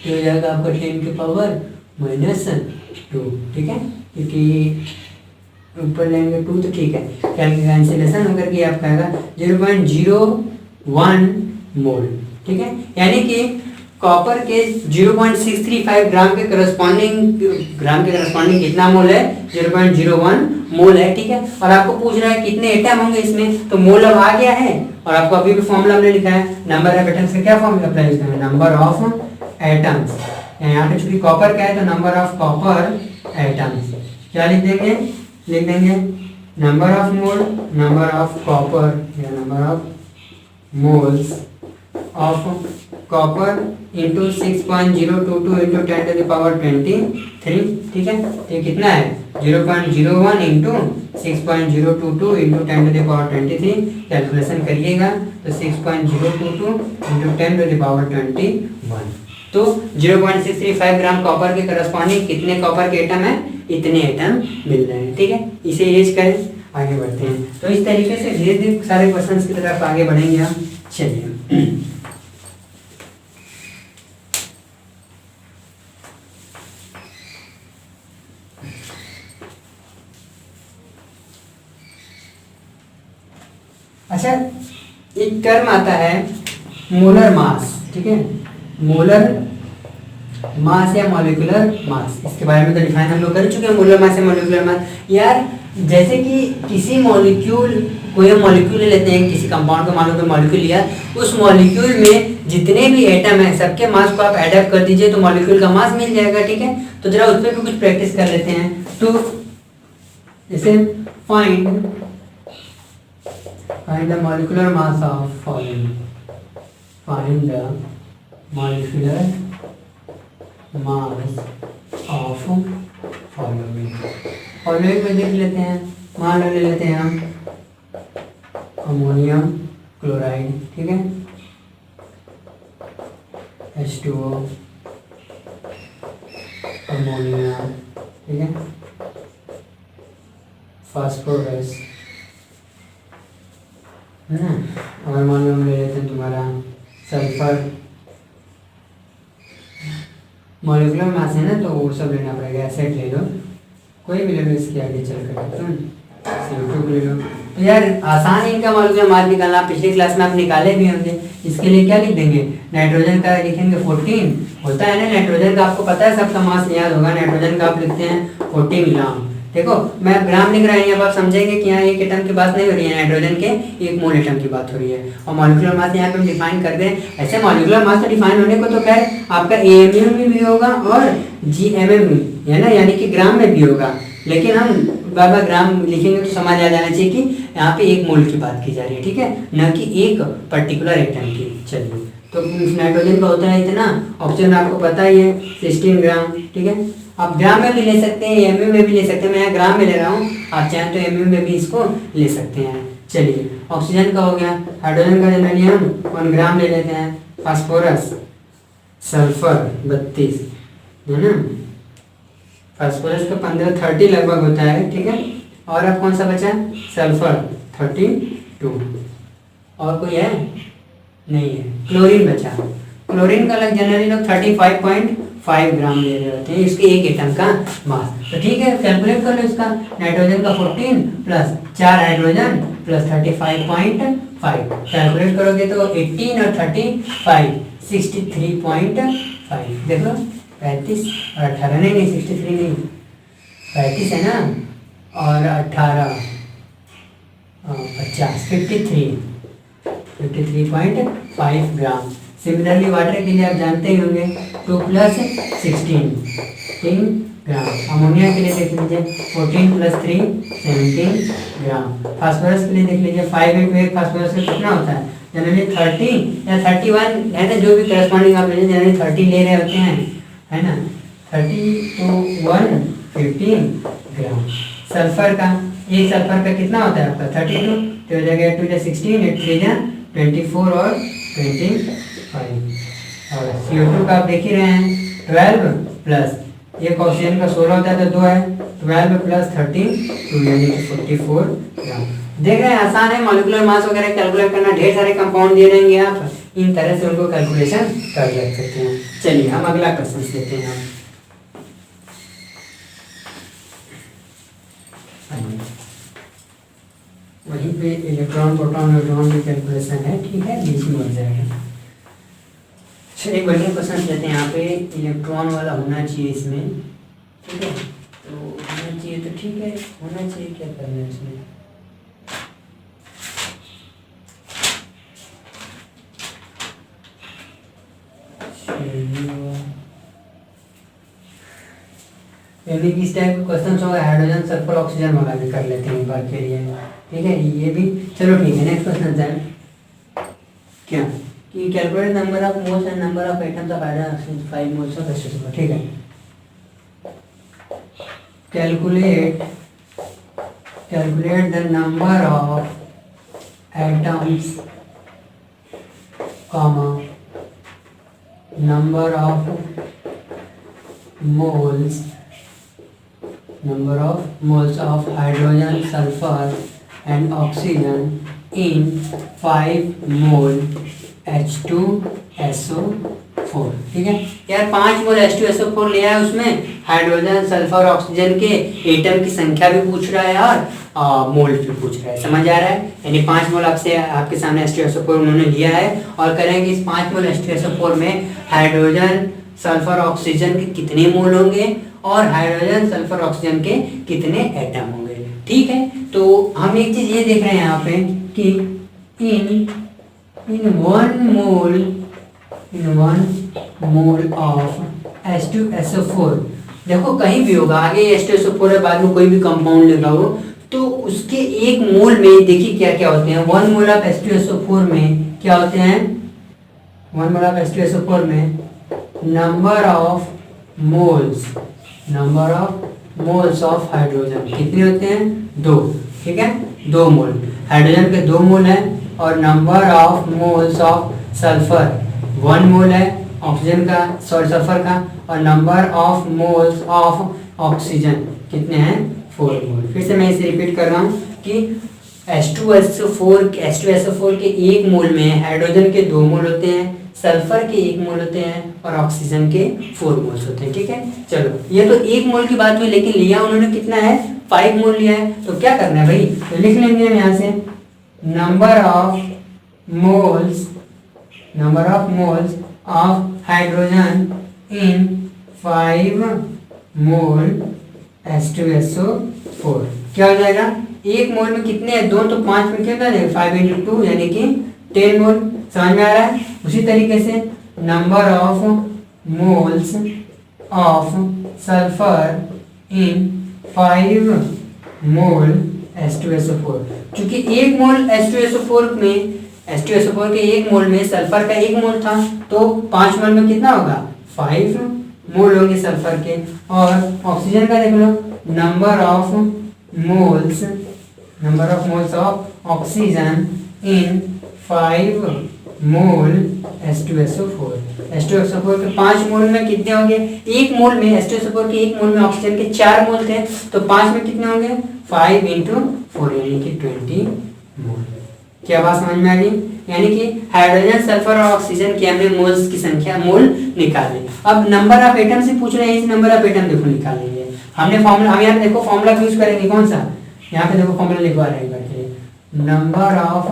हो जाएगा आपका 10 की पावर -2, ठीक है, क्योंकि ऊपर लेंगे 2 तो ठीक है, कैंसिलेशन होकर के आपका आएगा 0.01 मोल। ठीक है, यानी कि कॉपर के 0.635 ग्राम के करस्पॉन्डिंग कितना मोल है 0.01 मोल है। ठीक है, और आपको पूछ रहा है कितने एटम होंगे इसमें, तो मोल अब आ गया है, और आपको अभी भी फॉर्मूला हमने लिखा है नंबर ऑफ एटम्स का क्या फॉर्मूला अप्लाई करना है, नंबर ऑफ एटम्स, यहाँ पे चूंकि कॉपर का है तो नंबर ऑफ कॉपर एटम्स क्या लिख देंगे number of mole, number of copper या number of moles of copper into 6.022 into 10⁻23। ठीक है, तो कितना है 0.01 इंटू 6.022 इंटू 10⁻23। कैलकुलेशन करिएगा तो 6.022 इंटू 10⁻21, तो 0.635 ग्राम कॉपर के करस्पॉन्डिंग कितने कॉपर के एटम है, इतने एटम मिल रहे हैं। ठीक है, इसे यूज करें, आगे बढ़ते हैं। तो इस तरीके से धीरे धीरे सारे क्वेश्चंस की तरफ आगे बढ़ेंगे हम। चलिए अच्छा, एक टर्म आता है मोलर मास, ठीक है, मोलर मास या मॉलिक्यूलर मास, इसके बारे में तो डिफाइन हम लोग कर चुके हैं, मोलर मास या मॉलिक्यूलर मास। यार जैसे कि किसी मॉलिक्यूल, कोई मॉलिक्यूल ले लेते हैं, किसी कंपाउंड को मान लो कोई मॉलिक्यूल लिया, उस मॉलिक्यूल में जितने भी एटम हैं सबके मास को आप ऐड अप कर दीजिए तो मॉलिक्यूल का मास मिल जाएगा, ठीक है। तो जरा उस पर भी कुछ प्रैक्टिस कर लेते हैं। तो जैसे find the molecular mass of following, find the molecular mass of following. Following में देख लेते हैं, मान लो ले लेते हैं हम अमोनियम क्लोराइड, ठीक है, H2O, अमोनिया, ठीक है, फास्फोरस, है ना। और मान लो हम ले लेते हैं तुम्हारा सल्फर, मॉलिक्यूलर मास है ना तो वो सब लेना पड़ेगा, एसिड ले लो, कोई भी ले लो, इसके आगे चल कर तुम CO2 ले लो। तो यार आसान इनका मॉलिक्यूलर मास निकालना, पिछली क्लास में आप निकाले भी होंगे। इसके लिए क्या लिख देंगे, नाइट्रोजन का लिखेंगे 14 होता है ना, नाइट्रोजन का आपको पता है, सबका मास याद होगा, नाइट्रोजन का आप लिखते हैं 14 ग्राम। देखो मैं ग्राम लिख रहा है, अब आप समझेंगे कि यहाँ एक एटम की बात नहीं हो रही है, नाइट्रोजन के एक मोल एटम की बात हो रही है। और मॉलिक्यूलर मास यहाँ पे हम डिफाइन कर दें, ऐसे मॉलिक्यूलर मास तो डिफाइन होने को तो खैर आपका AMU में भी होगा और GMM में, है ना, यानी कि ग्राम में भी होगा, लेकिन हम बार बार ग्राम लिखेंगे तो समझ आ जाना चाहिए कि यहाँ पे एक मोल की बात की जा रही है, ठीक है, न कि एक पर्टिकुलर एटम की। चलिए, तो नाइट्रोजन का होता है इतना, ऑक्सीजन आपको पता ही है 16 ग्राम, ठीक है। आप ग्राम में भी ले सकते हैं, MU में भी ले सकते हैं, मैं यहाँ ग्राम में ले रहा हूँ, आप चाहें तो MU में भी इसको ले सकते हैं। चलिए, ऑक्सीजन का हो गया, हाइड्रोजन का जनरली हम 1 ग्राम ले लेते हैं, फास्फोरस, सल्फर 32, है ना, फास्फोरस का 15-30 लगभग होता है, ठीक है। और अब कौन सा बचा, सल्फर 32, और कोई है नहीं है, क्लोरीन बचा। क्लोरीन का लग जनरली लोग 35.5 ग्राम ले रहे होते हैं, इसके एक एटम का मास। तो ठीक है, कैलकुलेट कर लो इसका, नाइट्रोजन का 14 प्लस 4 हाइड्रोजन प्लस 35.5, कैलकुलेट करोगे तो 18 और 35 63.5, देख लो 35 और 18, नहीं 63 नहीं, 35 है ना, और 18 50 53.5 ग्राम। सिमिलरली वाटर के लिए आप जानते ही होंगे 2 + 16 ग्राम। अमोनिया के लिए देख लीजिए 14 + 3 17 ग्राम। फास्फोरस के लिए देख लीजिए 5 × 1 फास्फोरस का कितना होता है, जनरली 30 या 31 है ना, जो भी करस्पॉन्डिंग आप लीजिए, जनरली 30 ले रहे होते हैं, है ना, 30 to 115 ग्राम। सल्फर का, एक सल्फर का कितना होता है आपका 32, तो हो जाएगा 2 × 16 8 3 24 और 25। और CO2 का आप देख ही रहे हैं 12 प्लस एक ऑक्सीजन का 16 होता है तो 2 है, 12 + 13 2 यानी कि 44 ग्राम। देख रहे हैं आसान है, मॉलिक्यूलर मास वगैरह कैलकुलेट करना, ढेर सारे कंपाउंड दे रहेंगे, आप इन तरह से उनको कैलकुलेशन कर सकते हैं। चलिए हम अगला क्वेश्चन लेते हैं। वहीं पे इलेक्ट्रॉन प्रोटॉन न्यूट्रॉन की कैलकुलेशन है, ठीक है, बीच में हो जाएगा। एक बढ़िया क्वेश्चन लेते हैं, यहाँ पे इलेक्ट्रॉन वाला होना चाहिए इसमें, ठीक है, तो होना चाहिए तो ठीक है, होना चाहिए, क्या करना है इसमें, यानी कि इस टाइप का क्वेश्चन होगा, हाइड्रोजन सल्फर ऑक्सीजन वाला भी कर लेते हैं एक बार के लिए, ठीक है, ये भी। चलो ठीक है, नेक्स्ट क्वेश्चन है क्या कि calculate number of moles and number of atoms of hydrogen 5 moles of H2O, ठीक है। Calculate the number of atoms comma number of moles of hydrogen, sulfur and oxygen in 5 mole H2SO4, ठीक है यार। 5 mole H2SO4 लिया है, उसमें hydrogen sulphur oxygen के atom की संख्या भी पूछ रहा है और मोल पूछ रहा है, समझ आ रहा है। यानी 5 मोल आपसे आपके सामने H2SO4 उन्होंने लिया है और करेंगे इस 5 मोल H2SO4 में हाइड्रोजन सल्फर ऑक्सीजन के कितने मोल होंगे और हाइड्रोजन सल्फर ऑक्सीजन के कितने एटम होंगे। ठीक है, तो हम एक चीज ये देख रहे हैं यहाँ पे कि in one mole of H2SO4, देखो कहीं भी होगा, आगे H2SO4 है, बाद में कोई भी कंपाउंड लगा हो तो उसके एक मोल में देखिए क्या क्या होते हैं। 1 मोल ऑफ H2SO4 में क्या होते हैं, 1 मोल ऑफ H2SO4 में number of moles of hydrogen कितने होते हैं, 2। ठीक है, 2 मोल हाइड्रोजन के 2 मोल है और number of moles of sulphur 1 मोल है ऑक्सीजन का, सल्फर का, और number of moles of oxygen कितने हैं, 4 मोल। फिर से मैं इसे रिपीट कर रहा हूँ कि H2SO4 के 1 मोल में हाइड्रोजन के 2 मोल होते हैं, सल्फर के 1 मोल होते हैं और ऑक्सीजन के 4 मोल्स होते हैं। ठीक है, चलो ये तो 1 मोल की बात हुई, लेकिन लिया उन्होंने कितना है, 5 मोल लिया है। तो क्या करना है भाई, तो लिख लेंगे हम यहाँ से number of moles of hydrogen in 5 mole H2SO4 क्या हो जाएगा, 1 मोल में कितने हैं, 2, तो 5 में कितना है, 5 × 2 यानी कि 10 मोल। समझ में आ रहा है। उसी तरीके से number of moles of sulphur in 5 mole H2SO4, क्योंकि 1 मोल H2SO4 के 1 मोल में सल्फर का 1 मोल था, तो 5 मोल में कितना होगा, 5 मोल होंगे सल्फर के। और ऑक्सीजन का देख लो, number of moles of oxygen in 5 mole H2SO4 के 5 मोल में कितने होंगे, 1 मोल में H2SO4 के 1 मोल में ऑक्सीजन के 4 मोल थे, तो 5 में कितने होंगे, 5 × 4 यानी कि 20 मोल। क्या बात समझ में आ गई। यानी कि हाइड्रोजन सल्फर और ऑक्सीजन के हमने मोल्स की संख्या मोल निकाले। अब नंबर ऑफ एटम से पूछ रहे हैं, इस नंबर ऑफ एटम देखो निकालेंगे हमने फॉर्मूला। हम यहाँ देखो फॉर्मूला यूज करेंगे, कौन सा, यहाँ पे देखो फॉर्मूला लिखवा रहे हैं नंबर ऑफ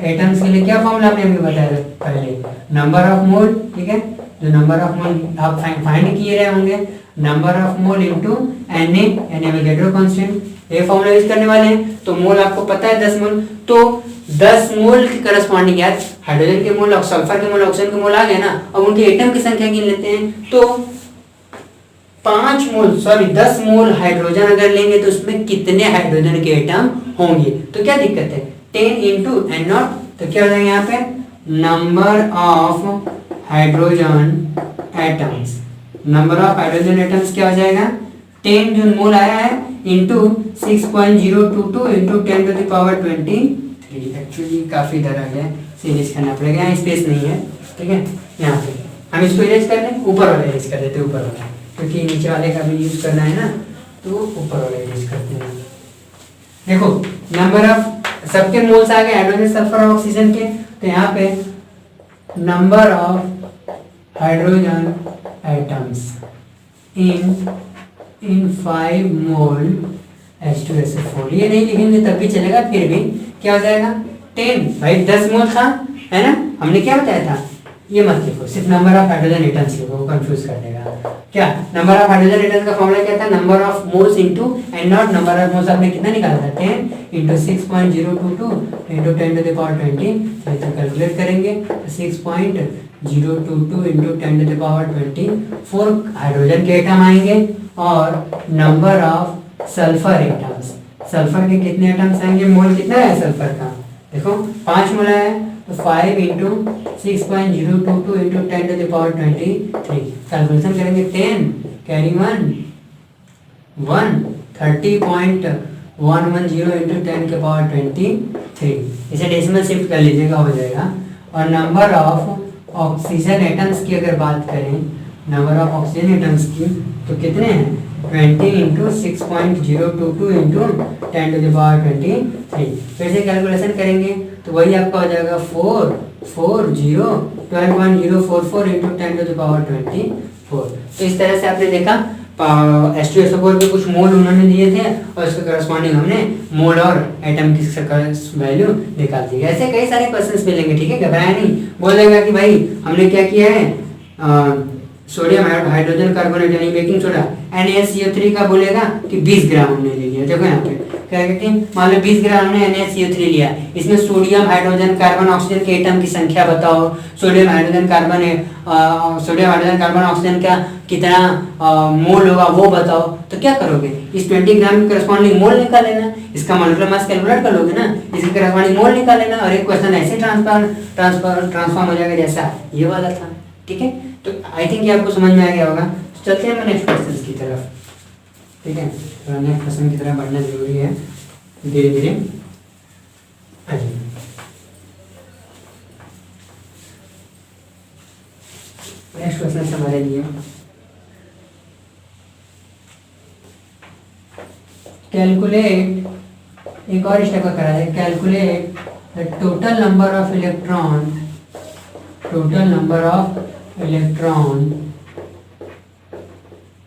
एटम्स के लिए क्या फॉर्मूला आपने हमें बताया पहले, नंबर ऑफ मोल। ठीक है, जो नंबर ऑफ मोल आप फाइंड किए रहे होंगे, number of mole into Na यानी एवोगैड्रो कांस्टेंट, ये फॉर्मूला यूज करने वाले हैं। तो मोल आपको पता है 10 मोल, तो 10 मोल की करस्पॉन्डिंग यार हाइड्रोजन के मोल और सल्फर के मोल ऑक्सीजन के मोल आ गए ना। अब उनके एटम की संख्या गिन लेते हैं, तो 10 मोल हाइड्रोजन अगर लेंगे तो उसमें कितने हाइड्रोजन के एटम होंगे। तो क्या दिक्कत है, 10 × N0, तो क्या हो जाएगा यहाँ पे, number of hydrogen atoms, number of hydrogen atoms क्या हो जाएगा, 10 जो मोल आया है इंटू 6.022 इंटू 10⁻23। एक्चुअली काफी इधर आ गया, इरेज करना पड़ेगा, यहाँ स्पेस नहीं है। ठीक है, यहाँ पे हम इसको इरेज कर लें, ऊपर वाला इरेज कर देते हैं, ऊपर वाला, क्योंकि नीचे वाले का भी यूज करना है ना, तो ऊपर वाला इरेज करते हैं। देखो नंबर ऑफ सबके मोल्स आ गए हाइड्रोजन सल्फर और ऑक्सीजन के, तो यहाँ पे number of hydrogen atoms in 5 mole H2SO4, ये नहीं लिखेंगे तब भी चलेगा, फिर भी क्या हो जाएगा 10, भाई 10 मोल था है ना, हमने क्या बताया था, ये मत लिखो, सिर्फ नंबर ऑफ हाइड्रोजन एटम्स लिखो, वो कंफ्यूज कर देगा। क्या नंबर ऑफ हाइड्रोजन एटम्स का फॉर्मूला क्या था, number of moles into N0, number of moles आपने कितना निकाला था 10 × 6.022 इंटू 10⁻20, तो कैलकुलेट करेंगे 6.022 इंटू 10⁻24 हाइड्रोजन के एटम आएंगे, और number of sulphur atoms, sulphur के कितने एटम्स आएंगे, मोल कितना है सल्फर का, देखो 5 मोल है, तो 5 × 6.022 इंटू 10⁻23, कैलकुलेशन करेंगे 10 कैरी 1 30.110 इंटू 10⁻23, इसे डेसिमल शिफ्ट कर लीजिएगा, हो जाएगा। और नंबर ऑफ ऑक्सीजन एटम्स की अगर बात करें, नंबर ऑफ ऑक्सीजन एटम्स की, तो कितने हैं 20 × 6.022 इंटू 10⁻23, फिर से कैलकुलेशन करेंगे तो वही आपका हो जाएगा 12.044 इंटू 10⁻24। तो इस तरह से आपने देखा H2SO4 के कुछ मोल उन्होंने दिए थे और उसके करस्पॉन्डिंग हमने मोल और एटम की वैल्यू निकाल दी। ऐसे कई सारे क्वेश्चंस मिलेंगे, ठीक है, घबराया नहीं। बोलेगा कि भाई हमने क्या किया है, सोडियम हाइड्रोजन कार्बोनेट यानी बेकिंग सोडा NaCO3 का बोलेगा कि 20 ग्राम हमने ले लिया। देखो यहाँ पे क्या कहते हैं, मान लो 20 ग्राम हमने NaCO3 लिया, इसमें सोडियम हाइड्रोजन कार्बन ऑक्सीजन के एटम की संख्या बताओ। सोडियम हाइड्रोजन कार्बन ऑक्सीजन का कितना मोल होगा वो बताओ। तो क्या करोगे, इस 20 ग्राम के करस्पॉन्डिंग मोल निकाल लेना, इसका मॉलिक्यूलर मास कैलकुलेट कर लोगे ना, इसके करस्पॉन्डिंग मोल निकाल लेना और एक क्वेश्चन ऐसे ट्रांसफॉर्म हो जाएगा जैसा ये वाला था। ठीक है, तो आई थिंक ये आपको समझ में आ गया होगा। चलते हैं नेक्स्ट क्वेश्चन की तरफ। ठीक है, थोड़ा नेक्स्ट क्वेश्चन की तरफ बढ़ना जरूरी है धीरे धीरे। नेक्स्ट क्वेश्चन हमारे लिए कैलकुलेट, एक और स्टेप करा है, calculate the total number of electron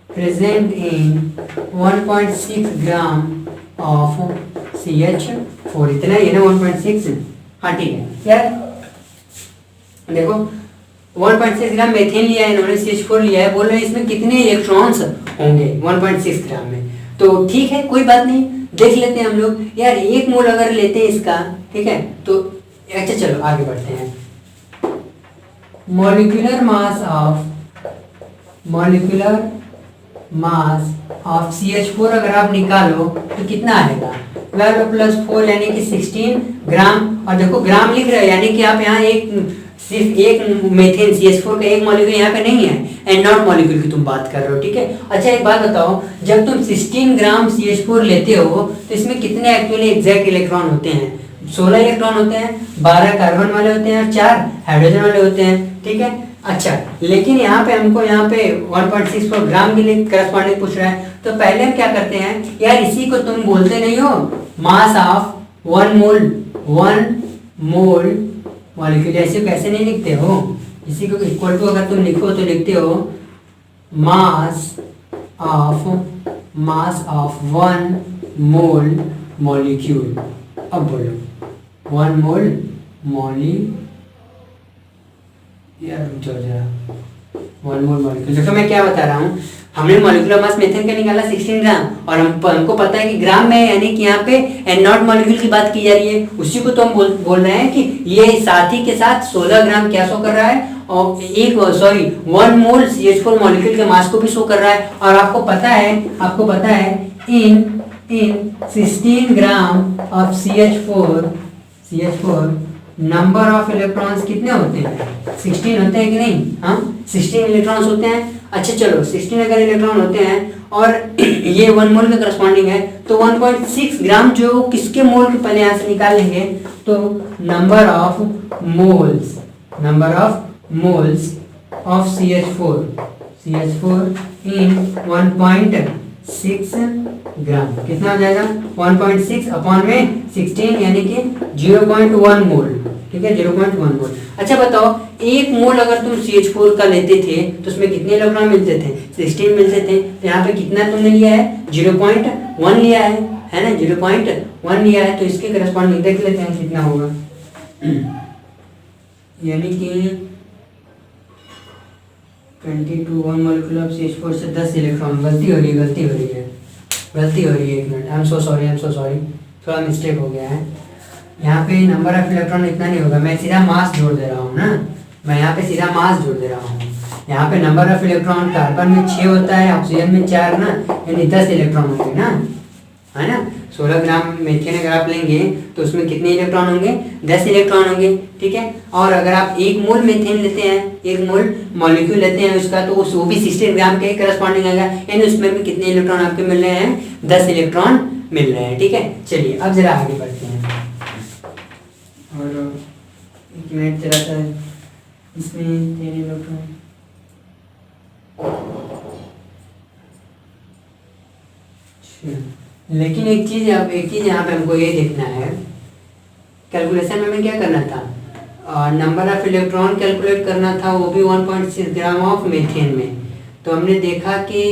present in 1.6 gram of CH4। इतना ही है ना 1.6? हाँ ठीक है यार, देखो 1.6 ग्राम मेथेन लिया है इन्होंने, CH4 लिया है, बोल रहे हैं इसमें कितने इलेक्ट्रॉन्स होंगे 1.6 ग्राम में। तो ठीक है, कोई बात नहीं, देख लेते हैं हम लोग यार। एक मोल अगर लेते हैं इसका, ठीक है, तो अच्छा चलो आगे बढ़ते हैं। मॉलिक्यूलर मास ऑफ CH4 अगर आप निकालो तो कितना आएगा, 12 + 4 यानी कि 16 ग्राम। और देखो ग्राम लिख रहे हो यानी कि आप यहाँ सिर्फ एक मेथेन CH4 का एक मॉलिक्यूल यहाँ पे नहीं है, एंड नॉट मॉलिक्यूल की तुम बात कर रहे हो। ठीक है, अच्छा एक बात बताओ, जब तुम 16 ग्राम CH4 लेते हो तो इसमें कितने एक्चुअली एग्जैक्ट इलेक्ट्रॉन होते हैं? 16 इलेक्ट्रॉन होते हैं, 12 कार्बन वाले होते हैं और 4 हाइड्रोजन वाले होते हैं। ठीक है, अच्छा लेकिन यहाँ पे हमको यहाँ पे 1.64 ग्राम के लिए करस्पॉन्डिंग पूछ रहा है, तो पहले हम क्या करते हैं यार, इसी को तुम बोलते नहीं हो मास ऑफ 1 मोल मॉलिक्यूल, ऐसे कैसे नहीं लिखते हो? इसी को इक्वल टू अगर तुम लिखो तो लिखते हो मास ऑफ 1 मोल मॉलिक्यूल। अब बोलो 1 मोल यार जरा 1 मोल मॉलिक्यूल। देखो मैं क्या बता रहा हूँ, हमने मॉलिक्यूलर मास मेथेन का निकाला 16 ग्राम और हमको पता है कि ग्राम में, यानी कि यहाँ पे एंड नॉट मॉलिक्यूल की बात की जा रही है, उसी को तो हम बोल रहे हैं कि ये साथ ही के साथ 16 ग्राम क्या शो कर रहा है, और 1 मोल CH4 मॉलिक्यूल के मास को भी शो कर रहा है। और आपको पता है इन 16 gram of CH4 number of electrons कितने होते हैं? 16 होते हैं कि नहीं? हाँ 16 इलेक्ट्रॉन्स होते हैं। अच्छा चलो 16 अगर इलेक्ट्रॉन होते हैं और ये 1 मोल के करस्पॉन्डिंग है, तो 1.6 ग्राम जो किसके मोल के पहले यहाँ से निकाल लेंगे, तो number of moles of CH4 इन 1.6 ग्राम कितना हो जाएगा? 1.6 अपॉन में 16 यानी कि 0.1 मोल। ठीक है, 0.1 मोल। अच्छा बताओ, एक मोल अगर तुम CH4 का लेते थे तो उसमें कितने इलेक्ट्रॉन मिलते थे? 16 मिलते थे। तो यहाँ पे कितना तुमने लिया है? 0.1 लिया है ना, 0.1 लिया है। तो इसके करस्पॉन्डिंग देख लेते हैं कितना होगा, यानी कि 22 1 मॉलिक्यूल ऑफ CH4 से 10 इलेक्ट्रॉन। गलती हो रही है, एक minute, I am so sorry, थोड़ा मिस्टेक हो गया है। यहाँ पे नंबर ऑफ इलेक्ट्रॉन इतना नहीं होगा, मैं सीधा मास जोड़ दे रहा हूँ ना, यहाँ पे नंबर ऑफ इलेक्ट्रॉन कार्बन में 6 होता है, ऑक्सीजन में 4 ना, यानी 10 इलेक्ट्रॉन होंगे ना, है ना। 16 ग्राम मेथेन अगर आप लेंगे तो उसमें कितने इलेक्ट्रॉन होंगे? 10 इलेक्ट्रॉन होंगे। ठीक है, और अगर आप 1 मोल मेथेन लेते हैं, 1 मोल मॉलिक्यूल लेते हैं उसका, तो वो भी 16 ग्राम के करस्पॉन्डिंग आएगा, यानी उसमें भी कितने इलेक्ट्रॉन आपके मिल रहे हैं? 10 इलेक्ट्रॉन मिल रहे हैं। ठीक है, चलिए अब जरा आगे बढ़ते हैं। और 1 मिनट जरा सा, इसमें 3 इलेक्ट्रॉन, लेकिन एक चीज यहाँ पे हमको ये देखना है, कैलकुलेशन में हमें क्या करना था? नंबर ऑफ इलेक्ट्रॉन कैलकुलेट करना था, वो भी 1.6 ग्राम ऑफ मेथेन में। तो हमने देखा कि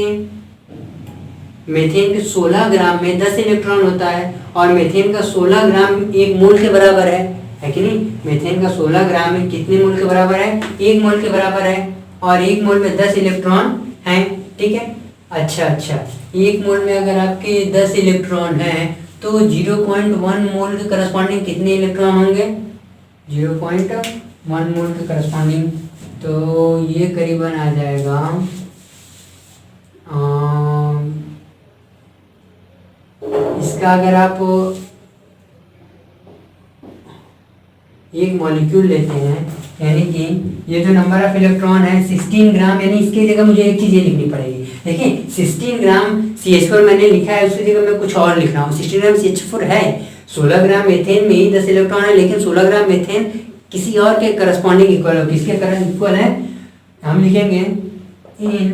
मीथेन के 16 ग्राम में 10 इलेक्ट्रॉन होता है और मीथेन का 16 ग्राम 1 मोल के बराबर है कि नहीं। मीथेन का 16 ग्राम में कितने मोल के बराबर है, 1 मोल के बराबर है और 1 मोल में 10 इलेक्ट्रॉन हैं, ठीक है। अच्छा 1 मोल में अगर आपके 10 इलेक्ट्रॉन हैं तो 0.1 मोल के करस्पॉन्डिंग कितने इलेक्ट्रॉन होंगे, 0.1 मोल के करस्पॉन्डिंग, तो ये करीबन आ जाएगा इसका अगर आप एक मॉलिक्यूल लेते हैं, यानी कि ये जो नंबर ऑफ इलेक्ट्रॉन है 16 ग्राम, यानी इसकी जगह मुझे एक चीज़ ये लिखनी पड़ेगी। देखिए 16 ग्राम CH4 मैंने लिखा है, उसकी जगह मैं कुछ और लिख रहा हूँ। 16 ग्राम CH4 है, 16 ग्राम मीथेन में ही 10 इलेक्ट्रॉन है, लेकिन 16 ग्राम मीथेन किसी और के करस्पॉन्डिंग इक्वल है। किसके करंट इक्वल है, हम लिखेंगे in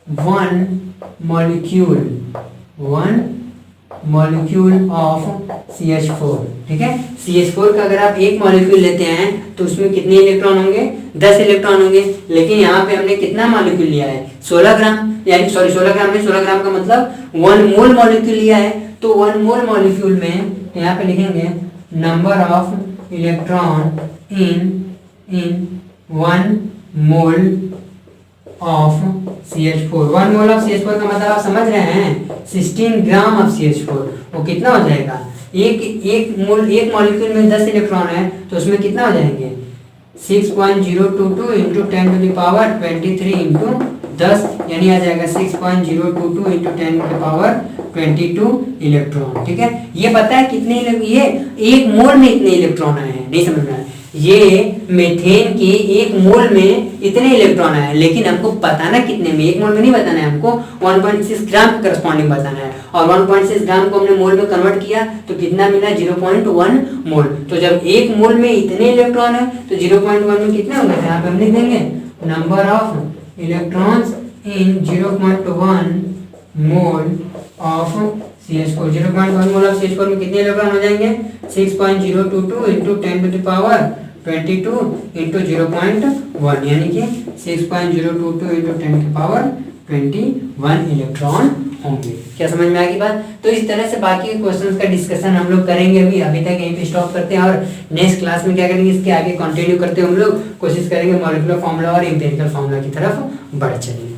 one molecule of CH4, ठीक है। CH4 का अगर आप एक मॉलिक्यूल लेते हैं तो उसमें कितने इलेक्ट्रॉन होंगे, 10 इलेक्ट्रॉन होंगे, लेकिन यहाँ पे हमने कितना मॉलिक्यूल लिया है, 16 ग्राम, यानी 16 ग्राम में 16 ग्राम का मतलब 1 मोल मॉलिक्यूल लिया है। तो 1 मोल मॉलिक्यूल में यहाँ पे लिखेंगे number of electron in 1 mole of CH4। 1 mole of CH4 का मतलब आप समझ रहे हैं 16 ग्राम ऑफ CH4, वो कितना हो जाएगा, एक मॉलिक्यूल में 10 इलेक्ट्रॉन है तो उसमें कितना हो जाएंगे 6.022 into 10 to the power 23 into 10, यानी आ जाएगा 6.022 into 10 to the power 22 electron, ठीक है। ये पता है कितने, ये 1 मोल में इतने इलेक्ट्रॉन आए हैं, नहीं समझ में आया, ये मीथेन के 1 मोल में इतने इलेक्ट्रॉन आए हैं, लेकिन हमको बताना कितने में, 1 मोल में नहीं बताना है, हमको 1.6 ग्राम के करस्पॉन्डिंग बताना है, और 1.6 ग्राम को हमने मोल में कन्वर्ट किया तो कितना मिला 0.1 मोल। तो जब 1 मोल में इतने इलेक्ट्रॉन है तो 0.1 में कितने होंगे, यहाँ पे हम लिख देंगे number of electrons in 0.1 mole of CH4। 0.1 mole of CH4 में कितने इलेक्ट्रॉन हो जाएंगे 6.022 into 10 to the power 22 into 0.1, यानी कि 6.022 इंटू 10 की पावर 21 इलेक्ट्रॉन होंगे। क्या समझ में आ गई बात। तो इस तरह से बाकी के क्वेश्चंस का डिस्कशन हम लोग करेंगे। अभी तक यहीं पे स्टॉप करते हैं और नेक्स्ट क्लास में क्या करेंगे, इसके आगे कंटिन्यू करते हैं। हम लोग कोशिश करेंगे मॉलिक्यूलर फार्मूला और एम्पिरिकल फार्मूला की तरफ बढ़ चलेंगे।